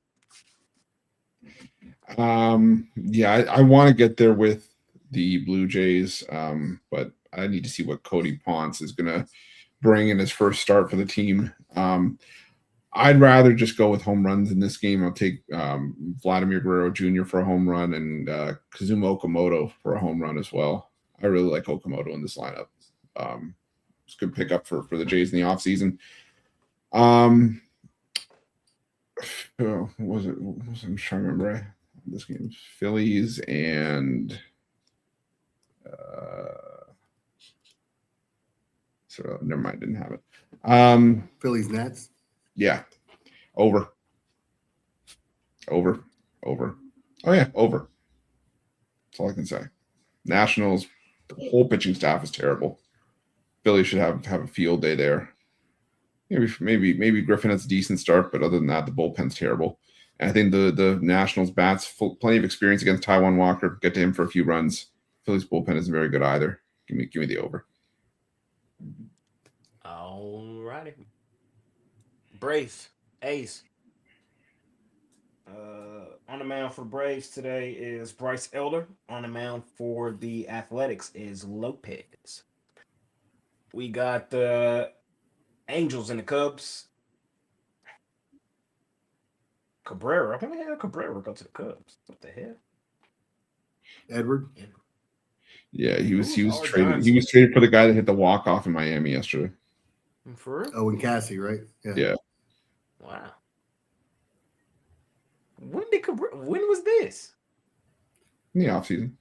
Yeah, I want to get there with the Blue Jays, but I need to see what Cody Ponce is going to bring in his first start for the team. I'd rather just go with home runs in this game. I'll take Vladimir Guerrero Jr. for a home run and Kazuma Okamoto for a home run as well. I really like Okamoto in this lineup. It's a good pickup for the Jays in the offseason. What was it? I'm trying to remember. This game, Phillies and so never mind, didn't have it. Phillies, Nats. Yeah, over. Oh yeah, over. That's all I can say. Nationals, the whole pitching staff is terrible. Philly should have a field day there. Maybe Griffin has a decent start, but other than that, the bullpen's terrible. And I think the Nationals bats plenty of experience against Taiwan Walker. Get to him for a few runs. Philly's bullpen isn't very good either. Give me the over. All righty. Braves, A's. On the mound for Braves today is Bryce Elder. On the mound for the Athletics is Lopez. We got the Angels and the Cubs. Cabrera. When the hell Cabrera go to the Cubs? What the hell? Edward. Yeah, he was traded. He was traded for the guy that hit the walk off in Miami yesterday. For real? Oh, and Cassie, right? Yeah. Wow. When was this? In the offseason.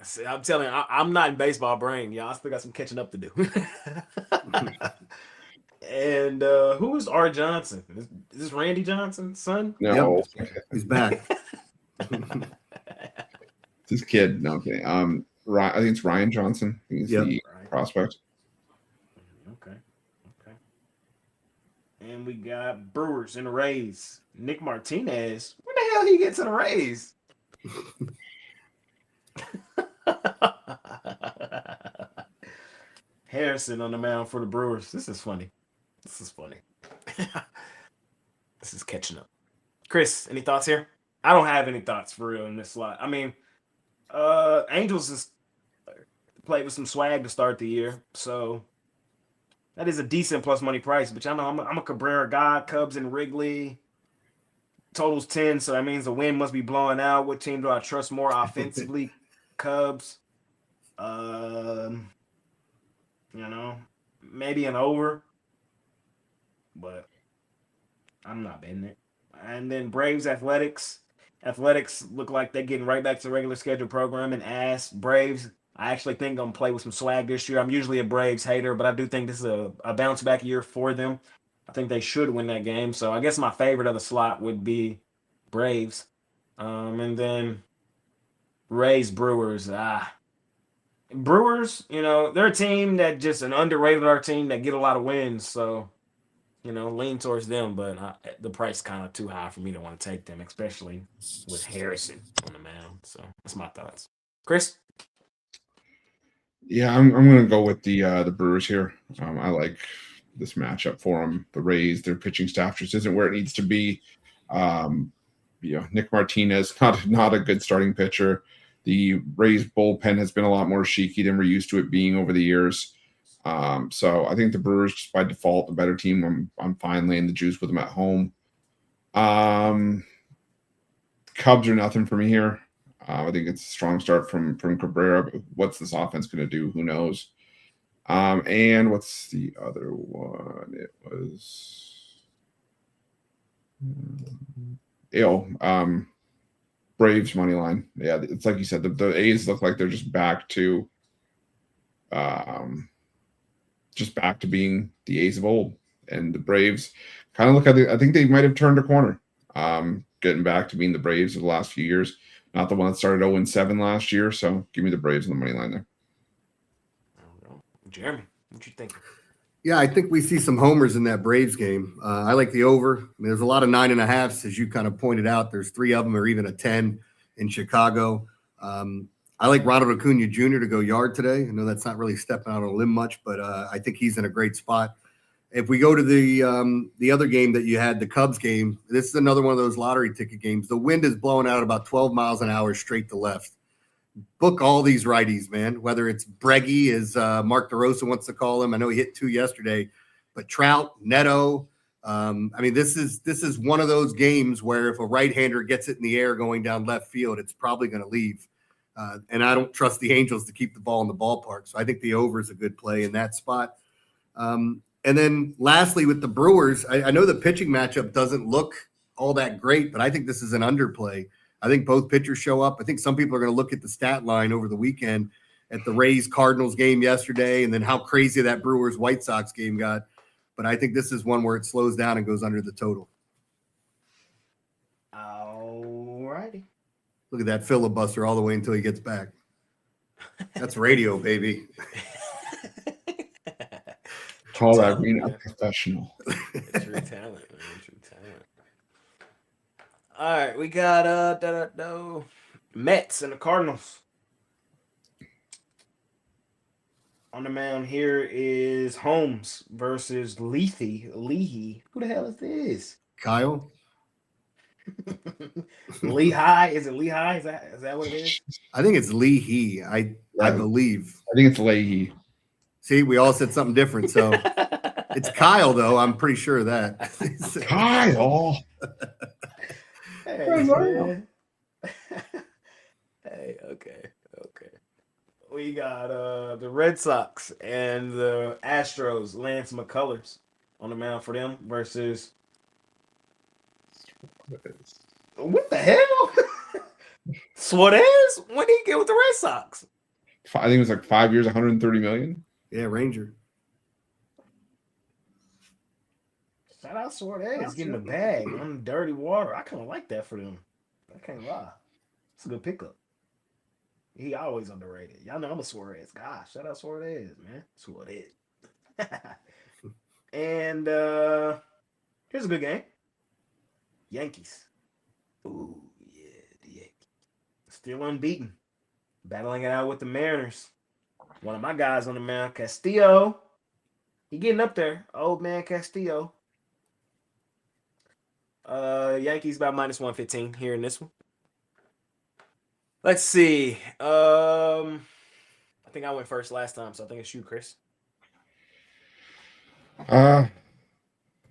See, I'm telling you, I'm not in baseball brain, y'all. I still got some catching up to do. And who is R. Johnson? Is this Randy Johnson's son? No. Yep. He's back. This kid. No, okay. I think it's Ryan Johnson. He's the prospect. Okay. And we got Brewers and the Rays. Nick Martinez. When the hell he get to the Rays? Harrison on the mound for the Brewers. This is funny. This is catching up. Chris, any thoughts here? I don't have any thoughts for real in this slot. I mean, Angels is played with some swag to start the year, so that is a decent plus money price. But I know I'm a Cabrera guy. Cubs and Wrigley. Totals 10, so that means the wind must be blowing out. What team do I trust more offensively? Cubs. Maybe an over, but I'm not betting it. And then Braves Athletics. Athletics look like they're getting right back to regular schedule program and ass. Braves, I actually think I'm going to play with some swag this year. I'm usually a Braves hater, but I do think this is a bounce back year for them. I think they should win that game. So I guess my favorite of the slot would be Braves. And then Rays Brewers. Brewers, they're a team that just an underrated our team that get a lot of wins. So, lean towards them, but the price kind of too high for me to want to take them, especially with Harrison on the mound. So that's my thoughts. Chris? Yeah, I'm going to go with the Brewers here. I like this matchup for them. The Rays, their pitching staff just isn't where it needs to be. Nick Martinez, not a good starting pitcher. The Rays bullpen has been a lot more shaky than we're used to it being over the years. So I think the Brewers, just by default, the better team. I'm fine laying the juice with them at home. Cubs are nothing for me here. I think it's a strong start from Cabrera. But what's this offense going to do? Who knows? And what's the other one? It was Braves money line. Yeah, it's like you said, the A's look like they're just back to being the A's of old. And the Braves kind of look at I think they might have turned a corner. Getting back to being the Braves of the last few years. Not the one that started 0-7 last year. So give me the Braves on the money line there. Jeremy, what you think? Yeah, I think we see some homers in that Braves game. I like the over. I mean, there's a lot of 9.5s, as you kind of pointed out. There's 3 of them, or even a 10 in Chicago. I like Ronald Acuna Jr. to go yard today. I know that's not really stepping out on a limb much, but I think he's in a great spot. If we go to the other game that you had, the Cubs game, this is another one of those lottery ticket games. The wind is blowing out about 12 miles an hour straight to left. Book all these righties, man, whether it's Breggy, as Mark DeRosa wants to call him. I know he hit 2 yesterday, but Trout, Neto. This is one of those games where if a right-hander gets it in the air going down left field, it's probably going to leave. And I don't trust the Angels to keep the ball in the ballpark. So I think the over is a good play in that spot. And then lastly, with the Brewers, I know the pitching matchup doesn't look all that great, but I think this is an underplay. I think both pitchers show up. I think some people are going to look at the stat line over the weekend at the Rays-Cardinals game yesterday and then how crazy that Brewers-White Sox game got. But I think this is one where it slows down and goes under the total. All righty. Look at that filibuster all the way until he gets back. That's radio, baby. Call that being a professional. True talent. All right, we got Mets and the Cardinals. On the mound here is Holmes versus Leahy. Who the hell is this? Kyle? Lehigh? Is it Lehigh? Is that what it is? I think it's Leahy. I believe. I think it's Leahy. See, we all said something different. So it's Kyle, though. I'm pretty sure of that. Kyle. Hey, hey, okay. We got the Red Sox and the Astros, Lance McCullers on the mound for them versus what the hell? Suarez? When did he get with the Red Sox? I think it was like 5 years, 130 million. Yeah, Ranger. Shout out Suarez getting the bag on dirty water. I kind of like that for them. I can't lie. It's a good pickup. He always underrated. Y'all know I'm a Suarez guy. Shout out Suarez, man. Suarez. And here's a good game. Yankees. Ooh, yeah, the Yankees. still unbeaten, battling it out with the Mariners. One of my guys on the mound, Castillo. He getting up there. Old man Castillo. Yankees about -115 here in this one. Let's see. I think I went first last time, so I think it's you, Chris.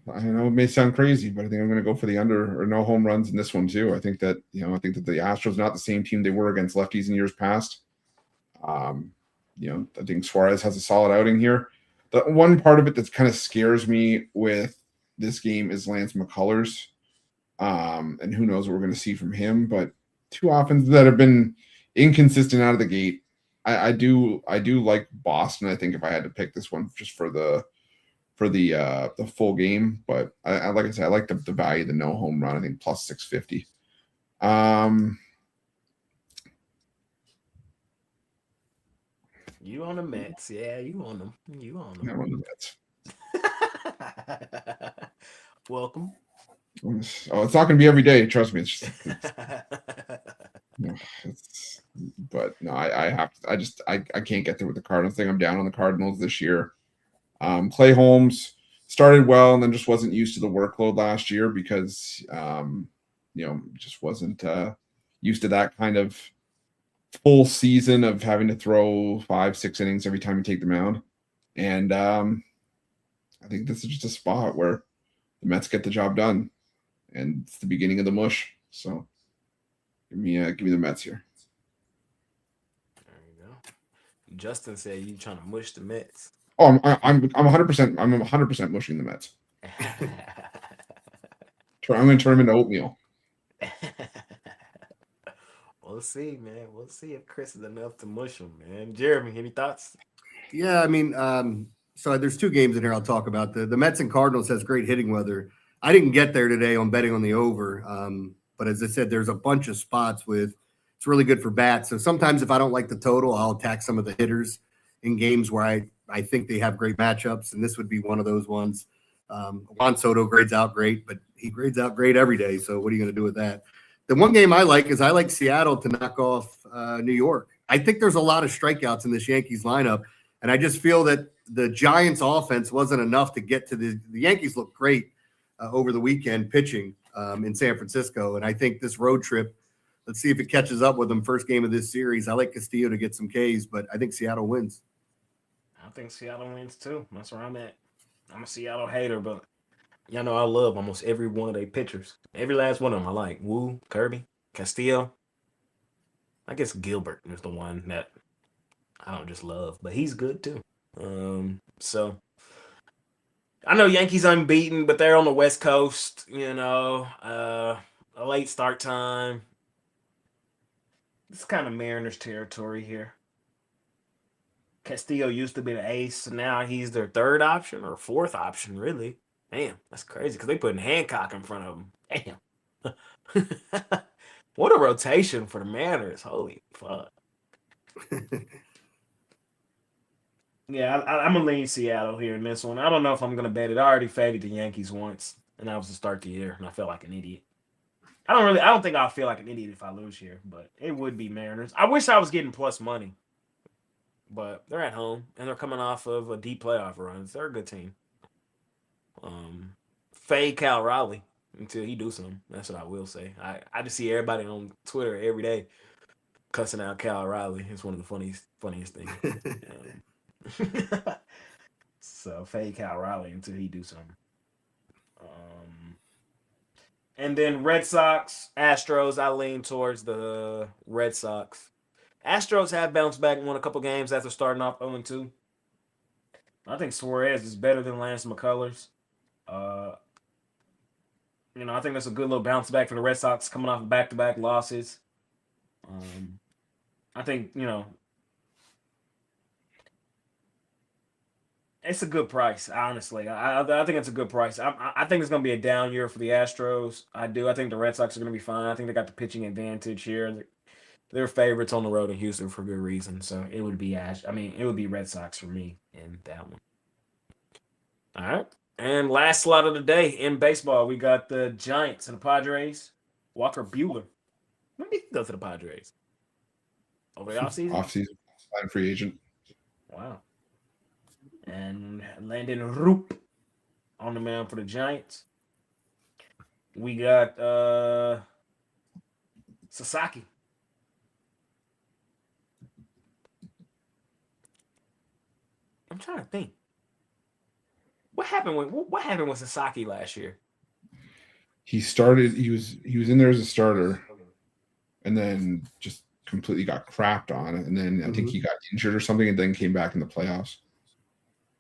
I know it may sound crazy, but I think I'm going to go for the under or no home runs in this one too. I think that the Astros are not the same team they were against lefties in years past. I think Suarez has a solid outing here. The one part of it that kind of scares me with this game is Lance McCullers, and who knows what we're going to see from him. But two offenses that have been inconsistent out of the gate. I do like Boston. I think if I had to pick this one just for the full game, but I like I said, I like the value of the no home run. I think plus 650. You on the Mets? Yeah, you on them. I'm on the Mets. Welcome. Oh, it's not going to be every day. Trust me. But no, I have to. I can't get there with the Cardinals thing. I'm down on the Cardinals this year. Clay Holmes started well and then just wasn't used to the workload last year because just wasn't used to that kind of full season of having to throw 5-6 innings every time you take the mound. And I think this is just a spot where the Mets get the job done, and it's the beginning of the mush. So give me the Mets here. There you go. Justin said you trying to mush the Mets. Oh, I'm 100%. I'm 100% mushing the Mets. I'm going to turn them into oatmeal. We'll see, man. We'll see if Chris is enough to mush them, man. Jeremy, any thoughts? Yeah, I mean, so there's two games in here I'll talk about. The Mets and Cardinals has great hitting weather. I didn't get there today on betting on the over, but as I said, there's a bunch of spots with it's really good for bats. So sometimes if I don't like the total, I'll attack some of the hitters in games where I think they have great matchups, and this would be one of those ones. Juan Soto grades out great, but he grades out great every day. So what are you going to do with that? The one game I like is I like Seattle to knock off New York. I think there's a lot of strikeouts in this Yankees lineup, and I just feel that the Giants' offense wasn't enough to get to the Yankees look great over the weekend pitching in San Francisco, and I think this road trip, let's see if it catches up with them first game of this series. I like Castillo to get some Ks, but I think Seattle wins. I think Seattle wins too. That's where I'm at. I'm a Seattle hater, but y'all know I love almost every one of their pitchers. Every last one of them I like. Wu, Kirby, Castillo. I guess Gilbert is the one that I don't just love, but he's good too. So I know Yankees unbeaten, but they're on the West Coast, a late start time. It's kind of Mariners territory here. Castillo used to be the ace, so now he's their third option or fourth option, really. Damn, that's crazy because they put Hancock in front of him. Damn. What a rotation for the Mariners. Holy fuck. Yeah, I'm going to lean Seattle here in this one. I don't know if I'm going to bet it. I already faded the Yankees once, and that was to start the year, and I felt like an idiot. I don't think I'll feel like an idiot if I lose here, but it would be Mariners. I wish I was getting plus money, but they're at home, and they're coming off of a deep playoff run. They're a good team. Fade Cal Raleigh until he do something. That's what I will say. I just see everybody on Twitter every day cussing out Cal Raleigh. It's one of the funniest things. So fade Cal Raleigh until he do something. And then Red Sox, Astros, I lean towards the Red Sox. Astros have bounced back and won a couple games after starting off 0-2. I think Suarez is better than Lance McCullers. I think that's a good little bounce back for the Red Sox coming off of back-to-back losses. I think, it's a good price, honestly. I think it's a good price. I think it's going to be a down year for the Astros. I do. I think the Red Sox are going to be fine. I think they got the pitching advantage here. They're favorites on the road in Houston for good reason. So it would be Red Sox for me in that one. All right. And last slot of the day in baseball, we got the Giants and the Padres. Walker Buehler. Maybe he can go to the Padres. over the offseason? Offseason, free agent. Wow. And Landon Roop on the mound for the Giants. We got Sasaki. I'm trying to think. What happened with Sasaki last year? He started. He was in there as a starter, and then just completely got crapped on. And then I think he got injured or something, and then came back in the playoffs.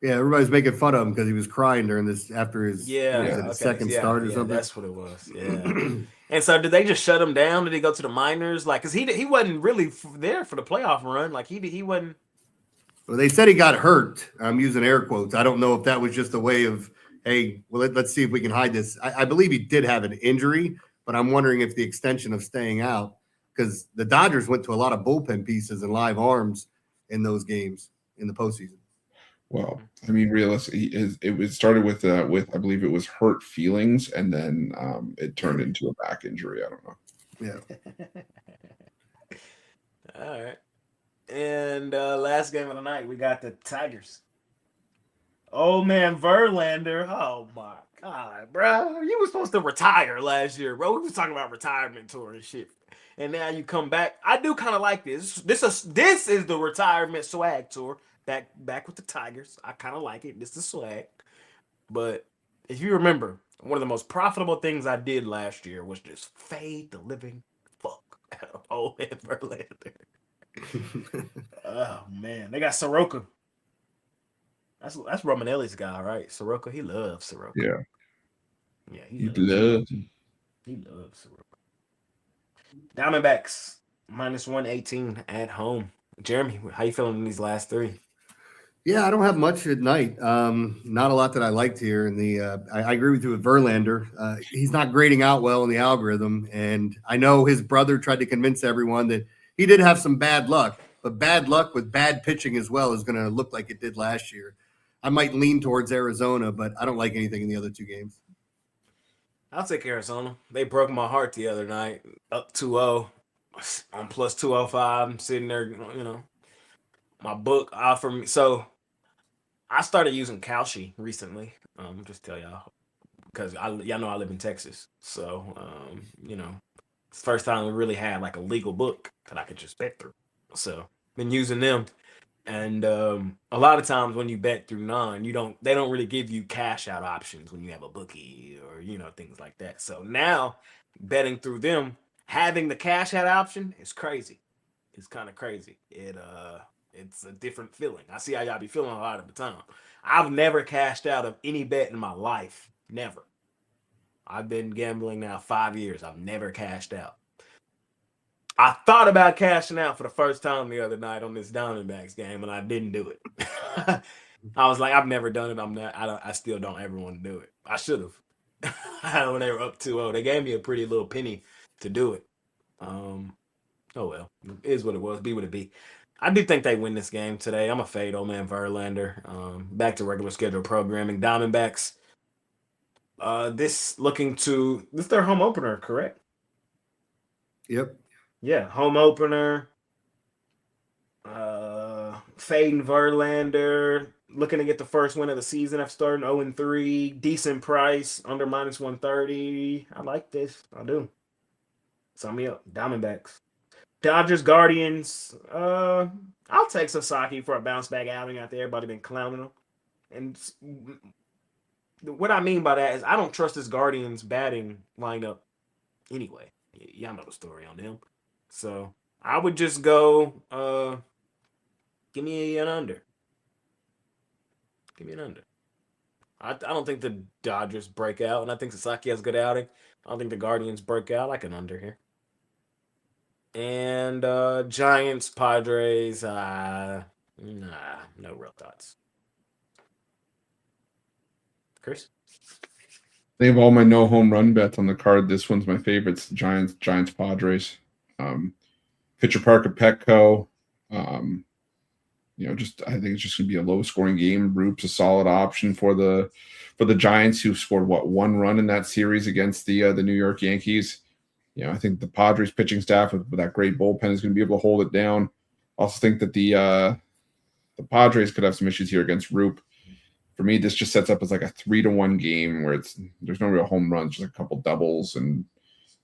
Yeah, everybody's making fun of him because he was crying during this after his second start or something. That's what it was. Yeah. And so, did they just shut him down? Did he go to the minors? Like, cause he wasn't really there for the playoff run. Like he wasn't. Well, they said he got hurt. I'm using air quotes. I don't know if that was just a way of, hey, well, let's see if we can hide this. I believe he did have an injury, but I'm wondering if the extension of staying out, because the Dodgers went to a lot of bullpen pieces and live arms in those games in the postseason. Well, I mean, realistically, it started with I believe it was hurt feelings, and then it turned into a back injury. I don't know. Yeah. All right. And last game of the night, we got the Tigers. Oh man, Verlander. Oh my God, bro. You were supposed to retire last year, bro. We was talking about retirement tour and shit. And now you come back. I do kind of like this. This is the retirement swag tour. Back with the Tigers. I kind of like it. This is swag. But if you remember, one of the most profitable things I did last year was just fade the living fuck out of old man Verlander. Oh man, they got Soroka. That's Romanelli's guy, right? Soroka, he loves Soroka. Yeah, he loves Soroka. Diamondbacks -118 at home. Jeremy, how you feeling in these last three? Yeah, I don't have much at night. Not a lot that I liked here. And I agree with you with Verlander. He's not grading out well in the algorithm, and I know his brother tried to convince everyone that he did have some bad luck, but bad luck with bad pitching as well is going to look like it did last year. I might lean towards Arizona, but I don't like anything in the other two games. I'll take Arizona. They broke my heart the other night, up 2-0 on plus 205. I'm sitting there, my book offered me. So I started using Kalshi recently. Just tell y'all, because y'all know I live in Texas. So, it's the first time we really had like a legal book that I could just bet through. So been using them. And a lot of times when you bet through they don't really give you cash out options when you have a bookie or, things like that. So now betting through them, having the cash out option is crazy. It's kind of crazy. It's a different feeling. I see how y'all be feeling a lot of the time. I've never cashed out of any bet in my life. Never. I've been gambling now 5 years. I've never cashed out. I thought about cashing out for the first time the other night on this Diamondbacks game, and I didn't do it. I was like, I've never done it. I still don't ever want to do it. I should have. When they were up 2-0, they gave me a pretty little penny to do it. Oh well, it is what it was. Be what it be. I do think they win this game today. I'm a fade old man Verlander. Back to regular schedule programming. Diamondbacks. This is their home opener, correct? Yep. Yeah, home opener. Fading Verlander, looking to get the first win of the season after starting 0-3. Decent price, under -130. I like this. I do. Sign me up. Diamondbacks. Dodgers, Guardians. I'll take Sasaki for a bounce back outing after everybody been clowning him. And what I mean by that is I don't trust this Guardians batting lineup anyway. Y'all know the story on them. So I would just go give me an under. Give me an under. I don't think the Dodgers break out, and I think Sasaki has a good outing. I don't think the Guardians break out. I like an under here. And Giants, Padres, no real thoughts. Chris? They have all my no home run bets on the card. This one's my favorite. It's Giants, Padres. Pitcher Park at Petco. I think it's just going to be a low scoring game. Roop's a solid option for the Giants, who scored one run in that series against the New York Yankees. I think the Padres pitching staff with that great bullpen is going to be able to hold it down. Also think that the Padres could have some issues here against Roop. For me, this just sets up as like a 3-1 game where there's no real home runs, just a couple doubles and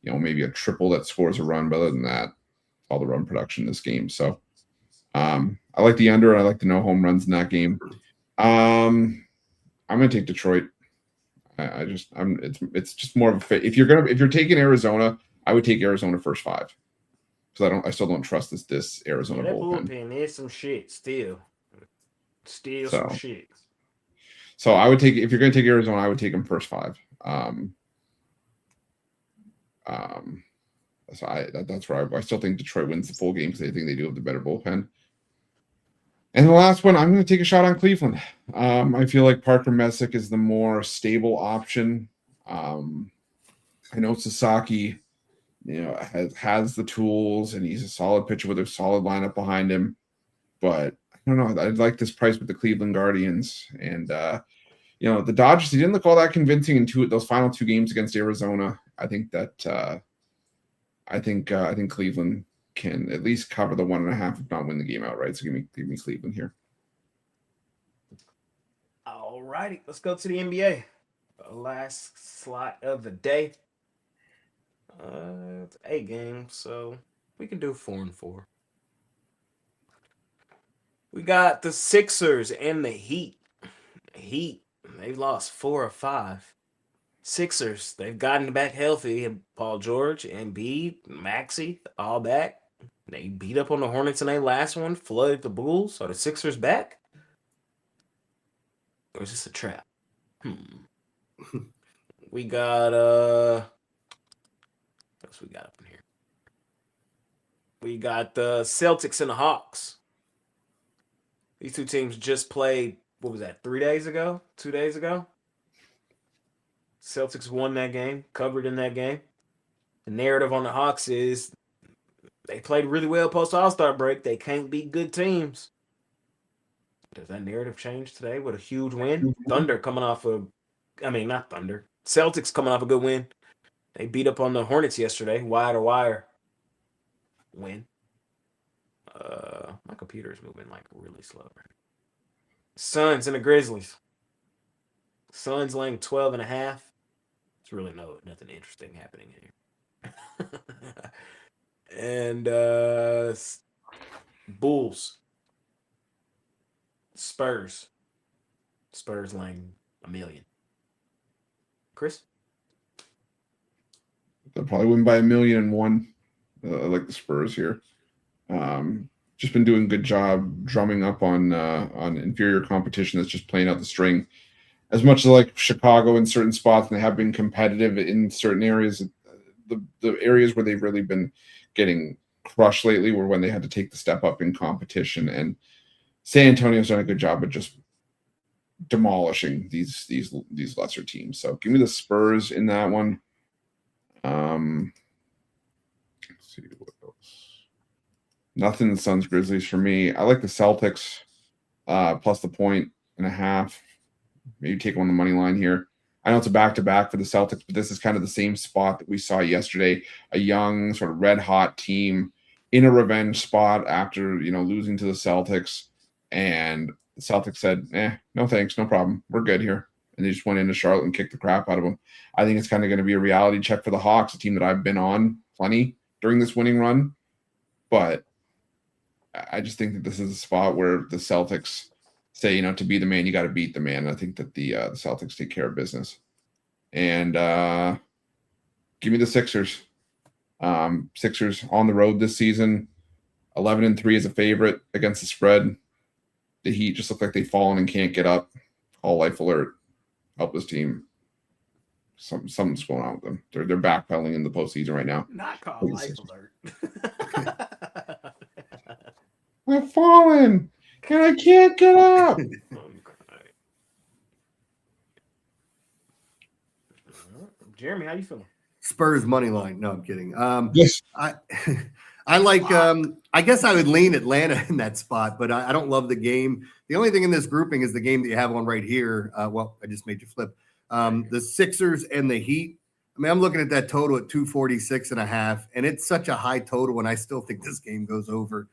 maybe a triple that scores a run. But other than that, all the run production in this game. So I like the under. I like the no home runs in that game. I'm gonna take Detroit. It's just more of a fit. If you're taking Arizona, I would take Arizona first 5 because I still don't trust this Arizona bullpen is some shit still some shit. So I would take, if you're going to take Arizona, I would take them first 5. So that's where I still think Detroit wins the full game because I think they do have the better bullpen. And the last one, I'm going to take a shot on Cleveland. I feel like Parker Messick is the more stable option. I know Sasaki, has the tools and he's a solid pitcher with a solid lineup behind him. But I don't know. I'd like this price with the Cleveland Guardians. And, the Dodgers, he didn't look all that convincing in those final 2 games against Arizona. I think that I think Cleveland can at least cover the 1.5, if not win the game outright. So give me Cleveland here. All righty, let's go to the NBA. Last slot of the day. It's 8 games, so we can do 4 and 4. We got the Sixers and the Heat. They've lost 4 of 5. Sixers, they've gotten back healthy. Paul George, Embiid, Maxey, all back. They beat up on the Hornets in their last one, flooded the Bulls. Are the Sixers back? Or is this a trap? We got what else we got up in here? We got the Celtics and the Hawks. These 2 teams just played, what was that, 3 days ago? 2 days ago? Celtics won that game, covered in that game. The narrative on the Hawks is they played really well post All-Star break. They can't beat good teams. Does that narrative change today with a huge win? Thunder coming off not Thunder. Celtics coming off a good win. They beat up on the Hornets yesterday, wire to wire win. My computer is moving like really slow. Suns and the Grizzlies. Suns laying 12.5. There's really nothing interesting happening here. And Bulls. Spurs laying 1 million. Chris? They'll probably win by 1,000,001. I like the Spurs here. Just been doing a good job drumming up on inferior competition that's just playing out the string. As much as like Chicago in certain spots, and they have been competitive in certain areas, the areas where they've really been getting crushed lately were when they had to take the step up in competition. And San Antonio's done a good job of just demolishing these lesser teams. So give me the Spurs in that one. Let's see what else. Nothing in the Suns Grizzlies for me. I like the Celtics plus the 1.5. Maybe take on the money line here. I know it's a back-to-back for the Celtics, but this is kind of the same spot that we saw yesterday. A young, sort of red-hot team in a revenge spot after, losing to the Celtics. And the Celtics said, no thanks, no problem. We're good here. And they just went into Charlotte and kicked the crap out of them. I think it's kind of going to be a reality check for the Hawks, a team that I've been on plenty during this winning run. But I just think that this is a spot where the Celtics say, to be the man, you got to beat the man. I think that the Celtics take care of business. And give me the Sixers. Sixers on the road this season, 11-3 as a favorite against the spread. The Heat just look like they've fallen and can't get up. All life alert. Help this team. Something's going on with them. They're backpedaling in the postseason right now. Not called life alert. I've fallen and I can't get up. Jeremy, how you feeling? Spurs money line. No, I'm kidding. Yes. I like. I guess I would lean Atlanta in that spot, but I don't love the game. The only thing in this grouping is the game that you have on right here. Well, I just made you flip. The Sixers and the Heat. I mean, I'm looking at that total at 246.5, and it's such a high total, and I still think this game goes over.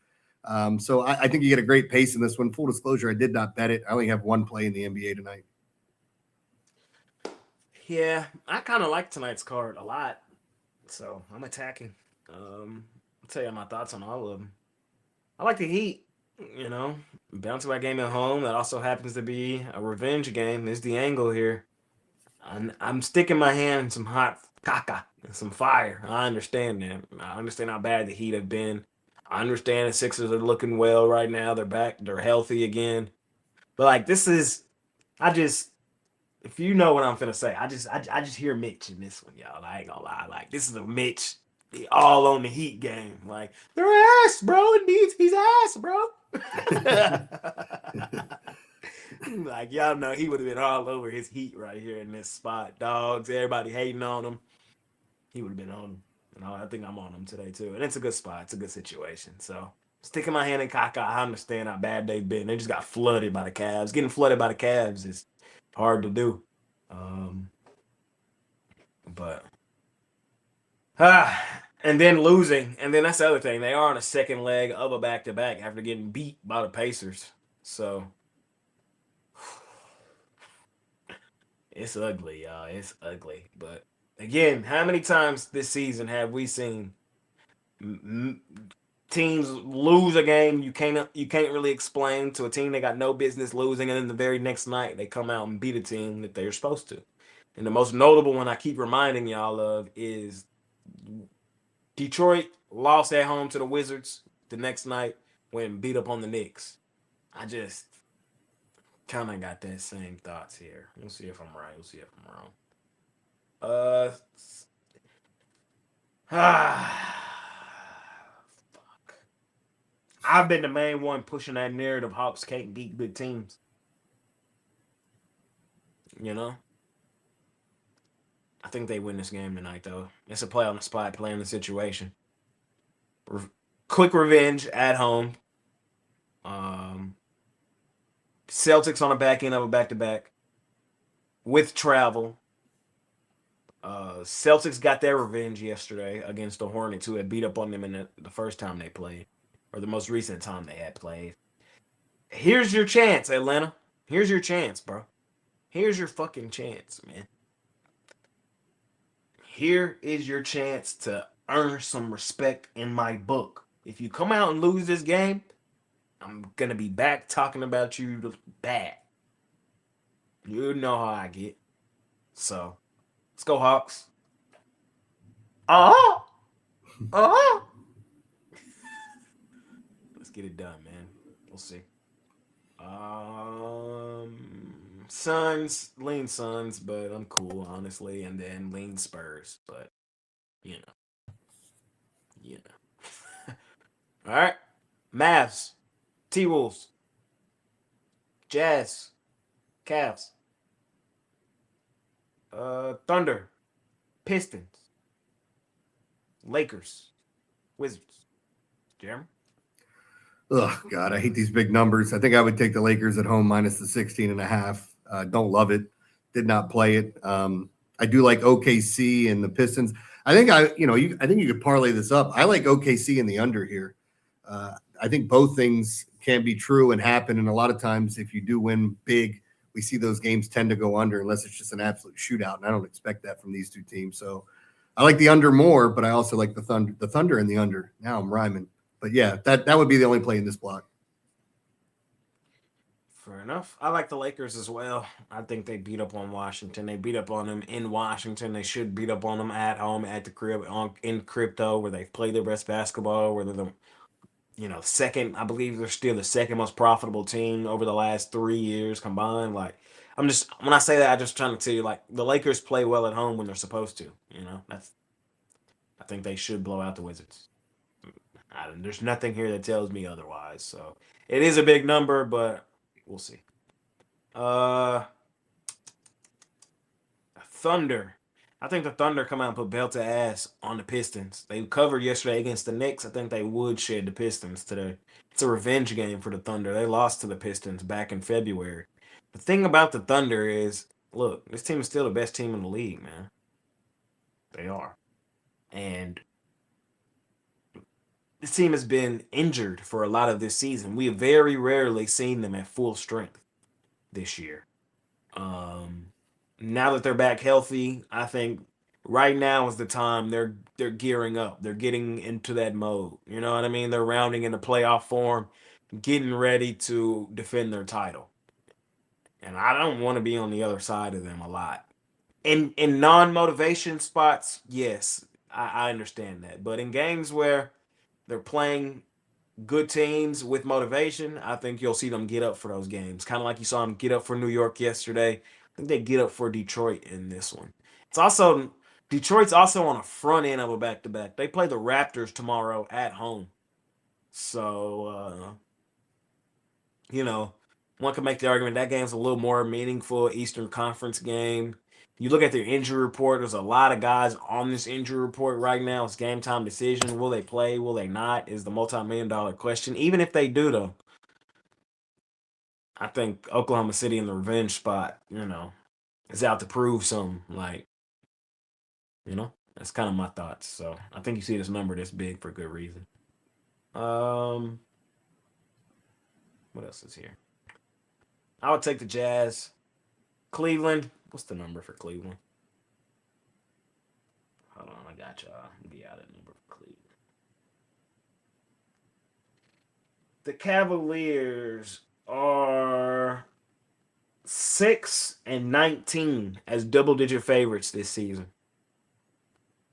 So I think you get a great pace in this one. Full disclosure, I did not bet it. I only have one play in the NBA tonight. Yeah, I kind of like tonight's card a lot, so I'm attacking. I'll tell you my thoughts on all of them. I like the Heat. Bouncing back game at home. That also happens to be a revenge game. Is the angle here? I'm sticking my hand in some hot caca and some fire. I understand that. I understand how bad the Heat have been. I understand the Sixers are looking well right now. They're back. They're healthy again. But like this is, if you know what I'm finna say, I just hear Mitch in this one, y'all. I ain't gonna lie. Like this is a Mitch all on the Heat game. Like their ass, bro. It needs his ass, bro. Like y'all know he would have been all over his Heat right here in this spot. Dogs, everybody hating on him. He would have been on him. And I think I'm on him today too. And it's a good spot. It's a good situation. So sticking my hand in caca, I understand how bad they've been. They just got flooded by the Cavs. Getting flooded by the Cavs is hard to do. But and then losing, and then that's the other thing. They are on a second leg of a back-to-back after getting beat by the Pacers. So it's ugly, y'all. It's ugly. But again, how many times this season have we seen teams lose a game you can't really explain to a team they got no business losing, and then the very next night they come out and beat a team that they're supposed to? And the most notable one I keep reminding y'all of is Detroit lost at home to the Wizards the next night when beat up on the Knicks. I just kind of got that same thoughts here. We'll see if I'm right. We'll see if I'm wrong. Fuck. I've been the main one pushing that narrative Hawks can't beat good teams. I think they win this game tonight, though. It's a play on the spot, play on the situation. Quick revenge at home. Celtics on the back end of a back-to-back with travel. Celtics got their revenge yesterday against the Hornets, who had beat up on them in the first time they played, or the most recent time they had played. Here's your chance, Atlanta. Here's your chance, bro. Here's your fucking chance, man. Here is your chance to earn some respect in my book. If you come out and lose this game, I'm going to be back talking about you bad. You know how I get. So, let's go, Hawks. Let's get it done, man. We'll see. Suns, lean Suns, but I'm cool, honestly. And then lean Spurs, but, you know. All right. Mavs, T-Wolves, Jazz, Cavs, Thunder, Pistons, Lakers, Wizards. Jeremy? Oh, God, I hate these big numbers. I think I would take the Lakers at home minus the 16.5. Don't love it. Did not play it. I do like OKC and the Pistons. I think I think you could parlay this up. I like OKC in the under here. I think both things can be true and happen. And a lot of times, if you do win big, we see those games tend to go under unless it's just an absolute shootout. And I don't expect that from these two teams. So I like the under more, but I also like the Thunder and the under. Now I'm rhyming. But yeah, that would be the only play in this block. Fair enough. I like the Lakers as well. I think they beat up on Washington. They beat up on them in Washington. They should beat up on them at home, at the crib, in crypto, where they've played their best basketball, where they're the second, I believe they're still the second most profitable team over the last 3 years combined. Like, when I say that, I'm just trying to tell you, like, the Lakers play well at home when they're supposed to. I think they should blow out the Wizards. There's nothing here that tells me otherwise. So it is a big number, but we'll see. Thunder. I think the Thunder come out and put belt to ass on the Pistons. They covered yesterday against the Knicks. I think they would shed the Pistons today. It's a revenge game for the Thunder. They lost to the Pistons back in February. The thing about the Thunder is, look, this team is still the best team in the league, man. They are. And this team has been injured for a lot of this season. We have very rarely seen them at full strength this year. Now that they're back healthy, I think right now is the time they're gearing up. They're getting into that mode. You know what I mean? They're rounding into playoff form, getting ready to defend their title. And I don't want to be on the other side of them a lot. In non-motivation spots, yes, I understand that. But in games where they're playing good teams with motivation, I think you'll see them get up for those games. Kind of like you saw them get up for New York yesterday. I think they get up for Detroit in this one. It's also Detroit's also on a front end of a back-to-back. They play the Raptors tomorrow at home. So, you know, one can make the argument that game's a little more meaningful Eastern Conference game. You look at their injury report, there's a lot of guys on this injury report right now. It's game time decision. Will they play? Will they not? Is the multi-million-dollar question. Even if they do, though, I think Oklahoma City in the revenge spot, is out to prove something. Like, that's kind of my thoughts. So I think you see this number this big for good reason. What else is here? I would take the Jazz. Cleveland. What's the number for Cleveland? Hold on, I got y'all. Be out of number for Cleveland. The Cavaliers are 6-19 as double-digit favorites this season.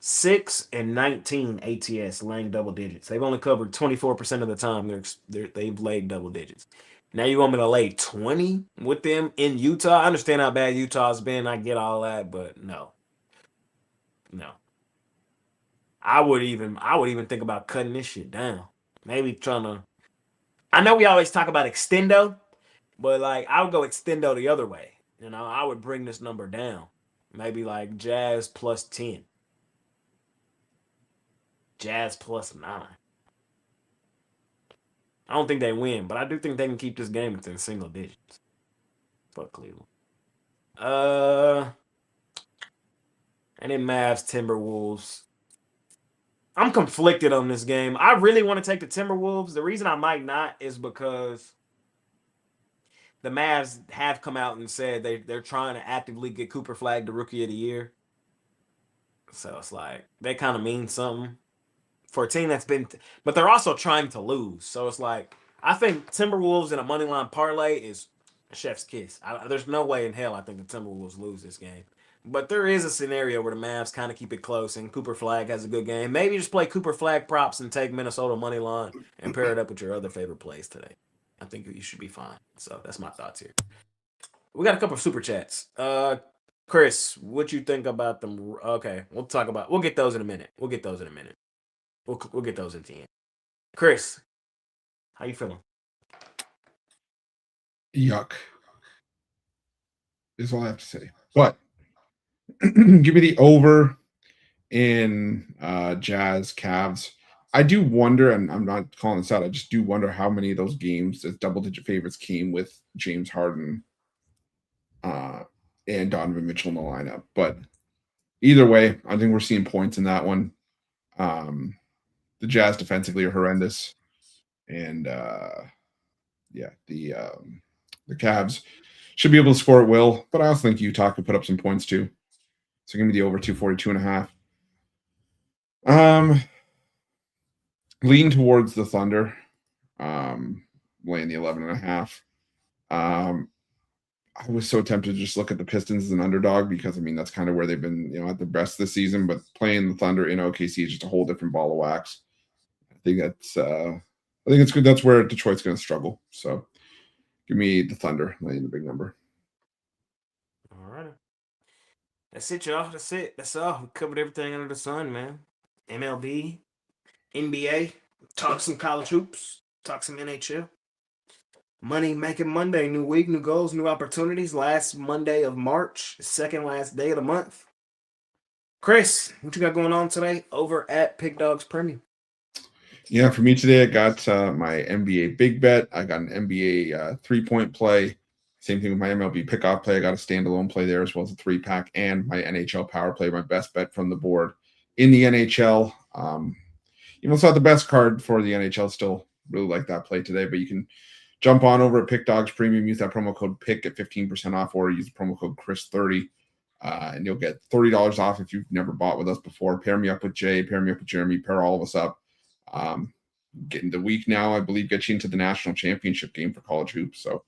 6-19 ATS laying double digits. They've only covered 24% of the time they've laid double digits. Now you want me to lay 20 with them in Utah? I understand how bad Utah's been. I get all that, but no. I would even think about cutting this shit down. Maybe trying to. I know we always talk about extendo, but like I would go extendo the other way. I would bring this number down. Maybe like Jazz plus 10. Jazz plus 9. I don't think they win, but I do think they can keep this game within single digits. Fuck Cleveland. And then Mavs, Timberwolves. I'm conflicted on this game. I really want to take the Timberwolves. The reason I might not is because the Mavs have come out and said they're trying to actively get Cooper flagged the Rookie of the Year. So it's like, they kind of mean something for a team that's been, but they're also trying to lose. So it's like, I think Timberwolves in a money line parlay is chef's kiss. There's no way in hell I think the Timberwolves lose this game. But there is a scenario where the Mavs kind of keep it close and Cooper Flag has a good game. Maybe just play Cooper Flag props and take Minnesota money line and pair it up with your other favorite plays today. I think you should be fine. So that's my thoughts here. We got a couple of super chats. Chris, what you think about them? Okay, we'll get those in a minute. We'll get those at the end. Chris, how you feeling? Yuck. Is all I have to say. But give me the over in Jazz Cavs. I do wonder, and I'm not calling this out, I just do wonder how many of those games as double-digit favorites came with James Harden and Donovan Mitchell in the lineup. But either way, I think we're seeing points in that one. The Jazz defensively are horrendous. And the Cavs should be able to score at will, but I also think Utah could put up some points too. So give me the over 242.5. Lean towards the Thunder, laying the 11.5. I was so tempted to just look at the Pistons as an underdog because, that's kind of where they've been, at the best this season. But playing the Thunder in OKC is just a whole different ball of wax. I think it's good. That's where Detroit's going to struggle. So give me the Thunder, laying the big number. All right. That's it, y'all. That's it. That's all. We covered everything under the sun, man. MLB, NBA, talk some college hoops, talk some NHL. Money making Monday, new week, new goals, new opportunities. Last Monday of March, second last day of the month. Chris, what you got going on today over at PickDawgz Premium? Yeah, for me today, I got my NBA big bet. I got an NBA 3-point play. Same thing with my MLB pickoff play. I got a standalone play there as well as a 3-pack and my NHL power play, my best bet from the board in the NHL. it's not the best card for the NHL. Still really like that play today, but you can jump on over at PickDawgz Premium, use that promo code PICK at 15% off, or use the promo code Chris30, and you'll get $30 off if you've never bought with us before. Pair me up with Jay, pair me up with Jeremy, pair all of us up. Getting the week now, I believe, gets you into the national championship game for college hoops. So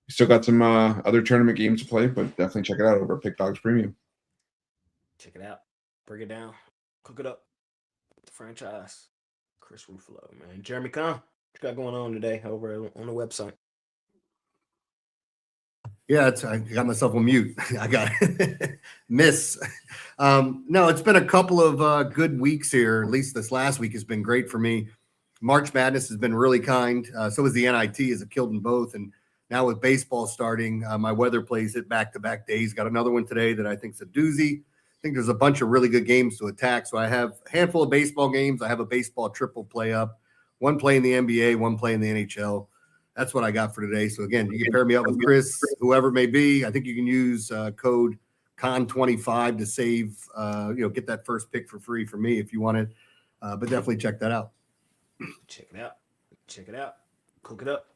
we still got some other tournament games to play, but definitely check it out over at PickDawgz Premium. Check it out. Break it down. Cook it up. The franchise. Chris Ruffalo, man. Jeremy Kahn, what you got going on today over on the website? Yeah, I got myself on mute. I got miss. No, it's been a couple of good weeks here. At least this last week has been great for me. March Madness has been really kind. So is the NIT, as it killed them both. And now with baseball starting, my weather plays it back-to-back days. Got another one today that I think is a doozy. I think there's a bunch of really good games to attack. So I have a handful of baseball games. I have a baseball triple play up. One play in the NBA, one play in the NHL. That's what I got for today. So again, you can pair me up with Chris, whoever it may be. I think you can use code CON25 to save, get that first pick for free for me if you want it. But definitely check that out. Check it out. Check it out. Cook it up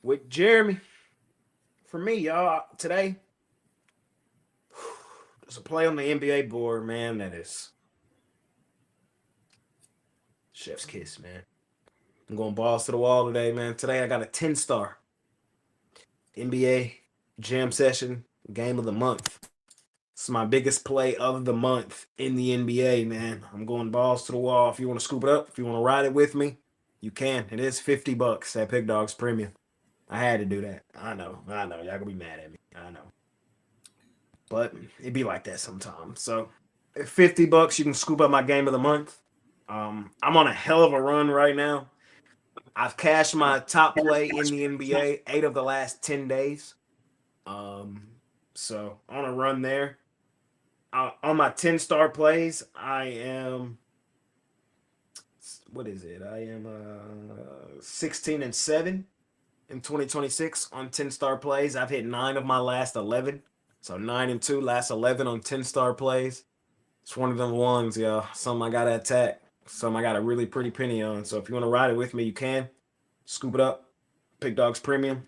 with Jeremy. For me, y'all, today, there's a play on the NBA board, man, that is chef's kiss, man. I'm going balls to the wall today, man. Today I got a 10-star NBA jam session game of the month. It's my biggest play of the month in the NBA, man. I'm going balls to the wall. If you want to scoop it up, if you want to ride it with me, you can. It is $50 at PickDawgz Premium. I had to do that. I know. Y'all gonna be mad at me. I know. But it be like that sometimes. So at $50, you can scoop up my game of the month. I'm on a hell of a run right now. I've cashed my top play in the NBA 8 of the last 10 days. So on a run there. On my 10-star plays, I am 16-7 in 2026 on 10-star plays. I've hit 9 of my last 11. So 9-2, last 11 on 10-star plays. It's one of them ones, y'all. Something I got to attack. Something I got a really pretty penny on. So if you want to ride it with me, you can. Scoop it up. PickDawgz Premium.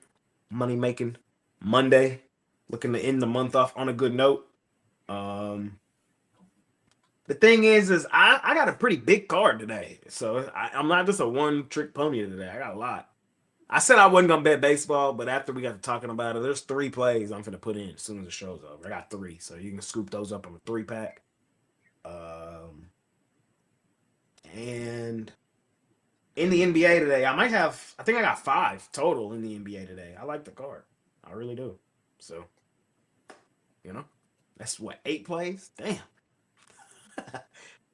Money making Monday. Looking to end the month off on a good note. The thing is I got a pretty big card today. So I'm not just a one-trick pony today. I got a lot. I said I wasn't going to bet baseball, but after we got to talking about it, there's 3 plays I'm going to put in as soon as the show's over. I got 3, so you can scoop those up on a 3-pack. And in the NBA today, I think I got 5 total in the NBA today. I like the card. I really do. So, that's what, 8 plays? Damn.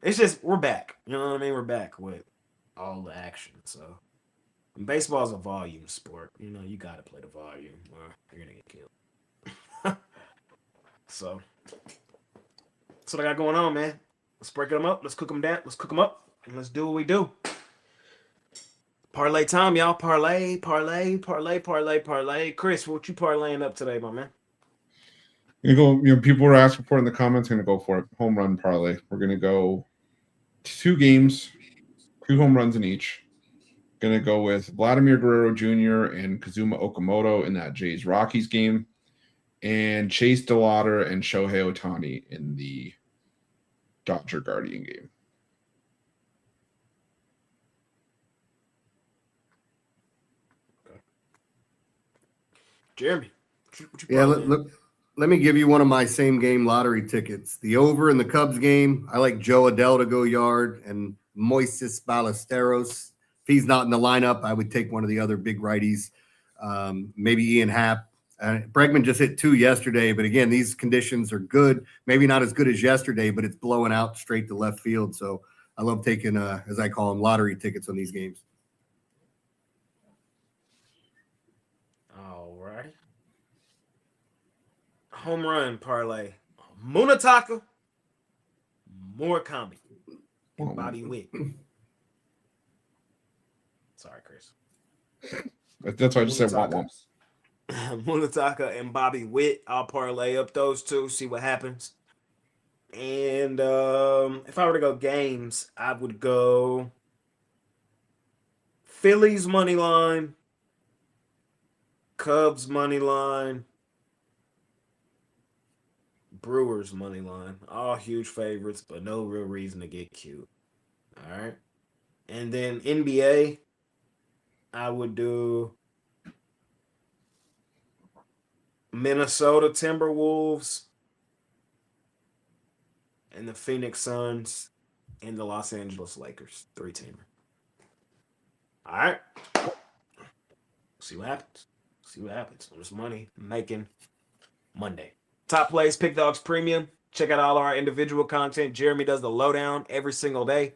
It's just, we're back. You know what I mean? We're back with all the action. So, baseball is a volume sport. You got to play the volume or you're going to get killed. So, that's what I got going on, man. Let's break them up. Let's cook them down. Let's cook them up. And let's do what we do. Parlay time, y'all. Parlay. Chris, what you parlaying up today, my man? People were asking for it in the comments. Going to go for it. Home run parlay. We're going to go 2 games, 2 home runs in each. Going to go with Vladimir Guerrero Jr. and Kazuma Okamoto in that Jays Rockies game, and Chase DeLauder and Shohei Ohtani in the Dodger Guardian game. Okay. Jeremy, let me give you one of my same game lottery tickets. The over in the Cubs game. I like Joe Adell to go yard and Moises Ballesteros. If he's not in the lineup, I would take one of the other big righties, maybe Ian Happ. Bregman just hit 2 yesterday, but again, these conditions are good. Maybe not as good as yesterday, but it's blowing out straight to left field. So I love taking, as I call them, lottery tickets on these games. All right. Home run parlay. Munataka, Murakami, and Bobby Witt. Sorry, Chris. That's why I just said womp. Munataka and Bobby Witt. I'll parlay up those 2, see what happens. And if I were to go games, I would go Phillies money line, Cubs money line, Brewers money line. All huge favorites, but no real reason to get cute. All right. And then NBA, I would do Minnesota Timberwolves and the Phoenix Suns and the Los Angeles Lakers. 3-teamer. All right. See what happens. See what happens. There's money making Monday. Top plays, PickDawgz Premium. Check out all our individual content. Jeremy does the lowdown every single day.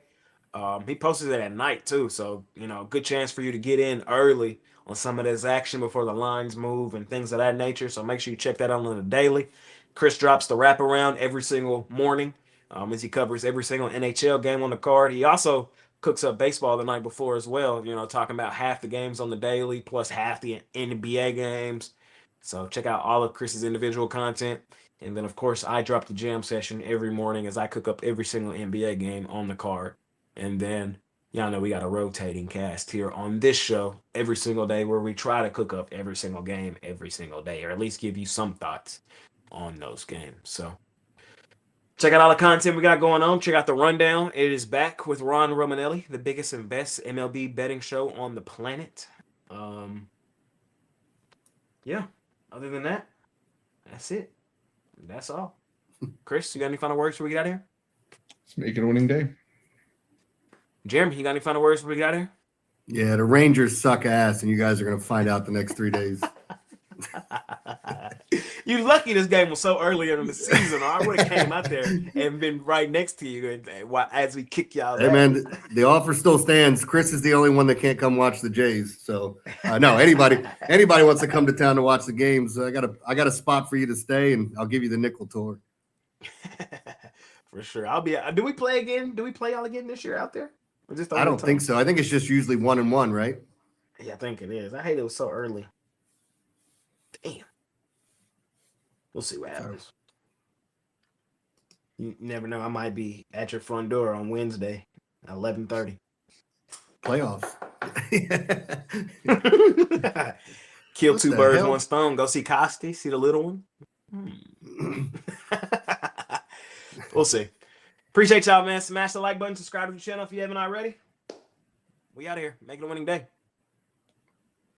He posted it at night too, so good chance for you to get in early on some of this action before the lines move and things of that nature. So make sure you check that out on the daily. Chris drops the wraparound every single morning as he covers every single NHL game on the card. He also cooks up baseball the night before as well, talking about half the games on the daily plus half the NBA games. So check out all of Chris's individual content. And then, of course, I drop the jam session every morning as I cook up every single NBA game on the card. And then, y'all know we got a rotating cast here on this show every single day where we try to cook up every single game every single day, or at least give you some thoughts on those games. So check out all the content we got going on. Check out the rundown. It is back with Ron Romanelli, the biggest and best MLB betting show on the planet. Yeah. Other than that, that's it. That's all. Chris, you got any final words before we get out of here? Let's make it a winning day. Jeremy, you got any final words before we get out of here? Yeah, the Rangers suck ass, and you guys are going to find out the next 3 days. You lucky this game was so early in the season, or I would have came out there and been right next to you as we kick y'all. Hey, man, the offer still stands. Chris is the only one that can't come watch the Jays. So, no, anybody wants to come to town to watch the games, I got a spot for you to stay, and I'll give you the nickel tour. For sure. I'll be. Do we play again? Do we play y'all again this year out there? I don't think so. I think it's just usually 1-1, right? Yeah, I think it is. I hate it was so early. Damn. We'll see what happens. You never know. I might be at your front door on Wednesday at 11:30. Playoffs. Kill two birds, one stone. Go see Costi. See the little one. We'll see. Appreciate y'all, man. Smash the like button. Subscribe to the channel if you haven't already. We out of here. Make it a winning day.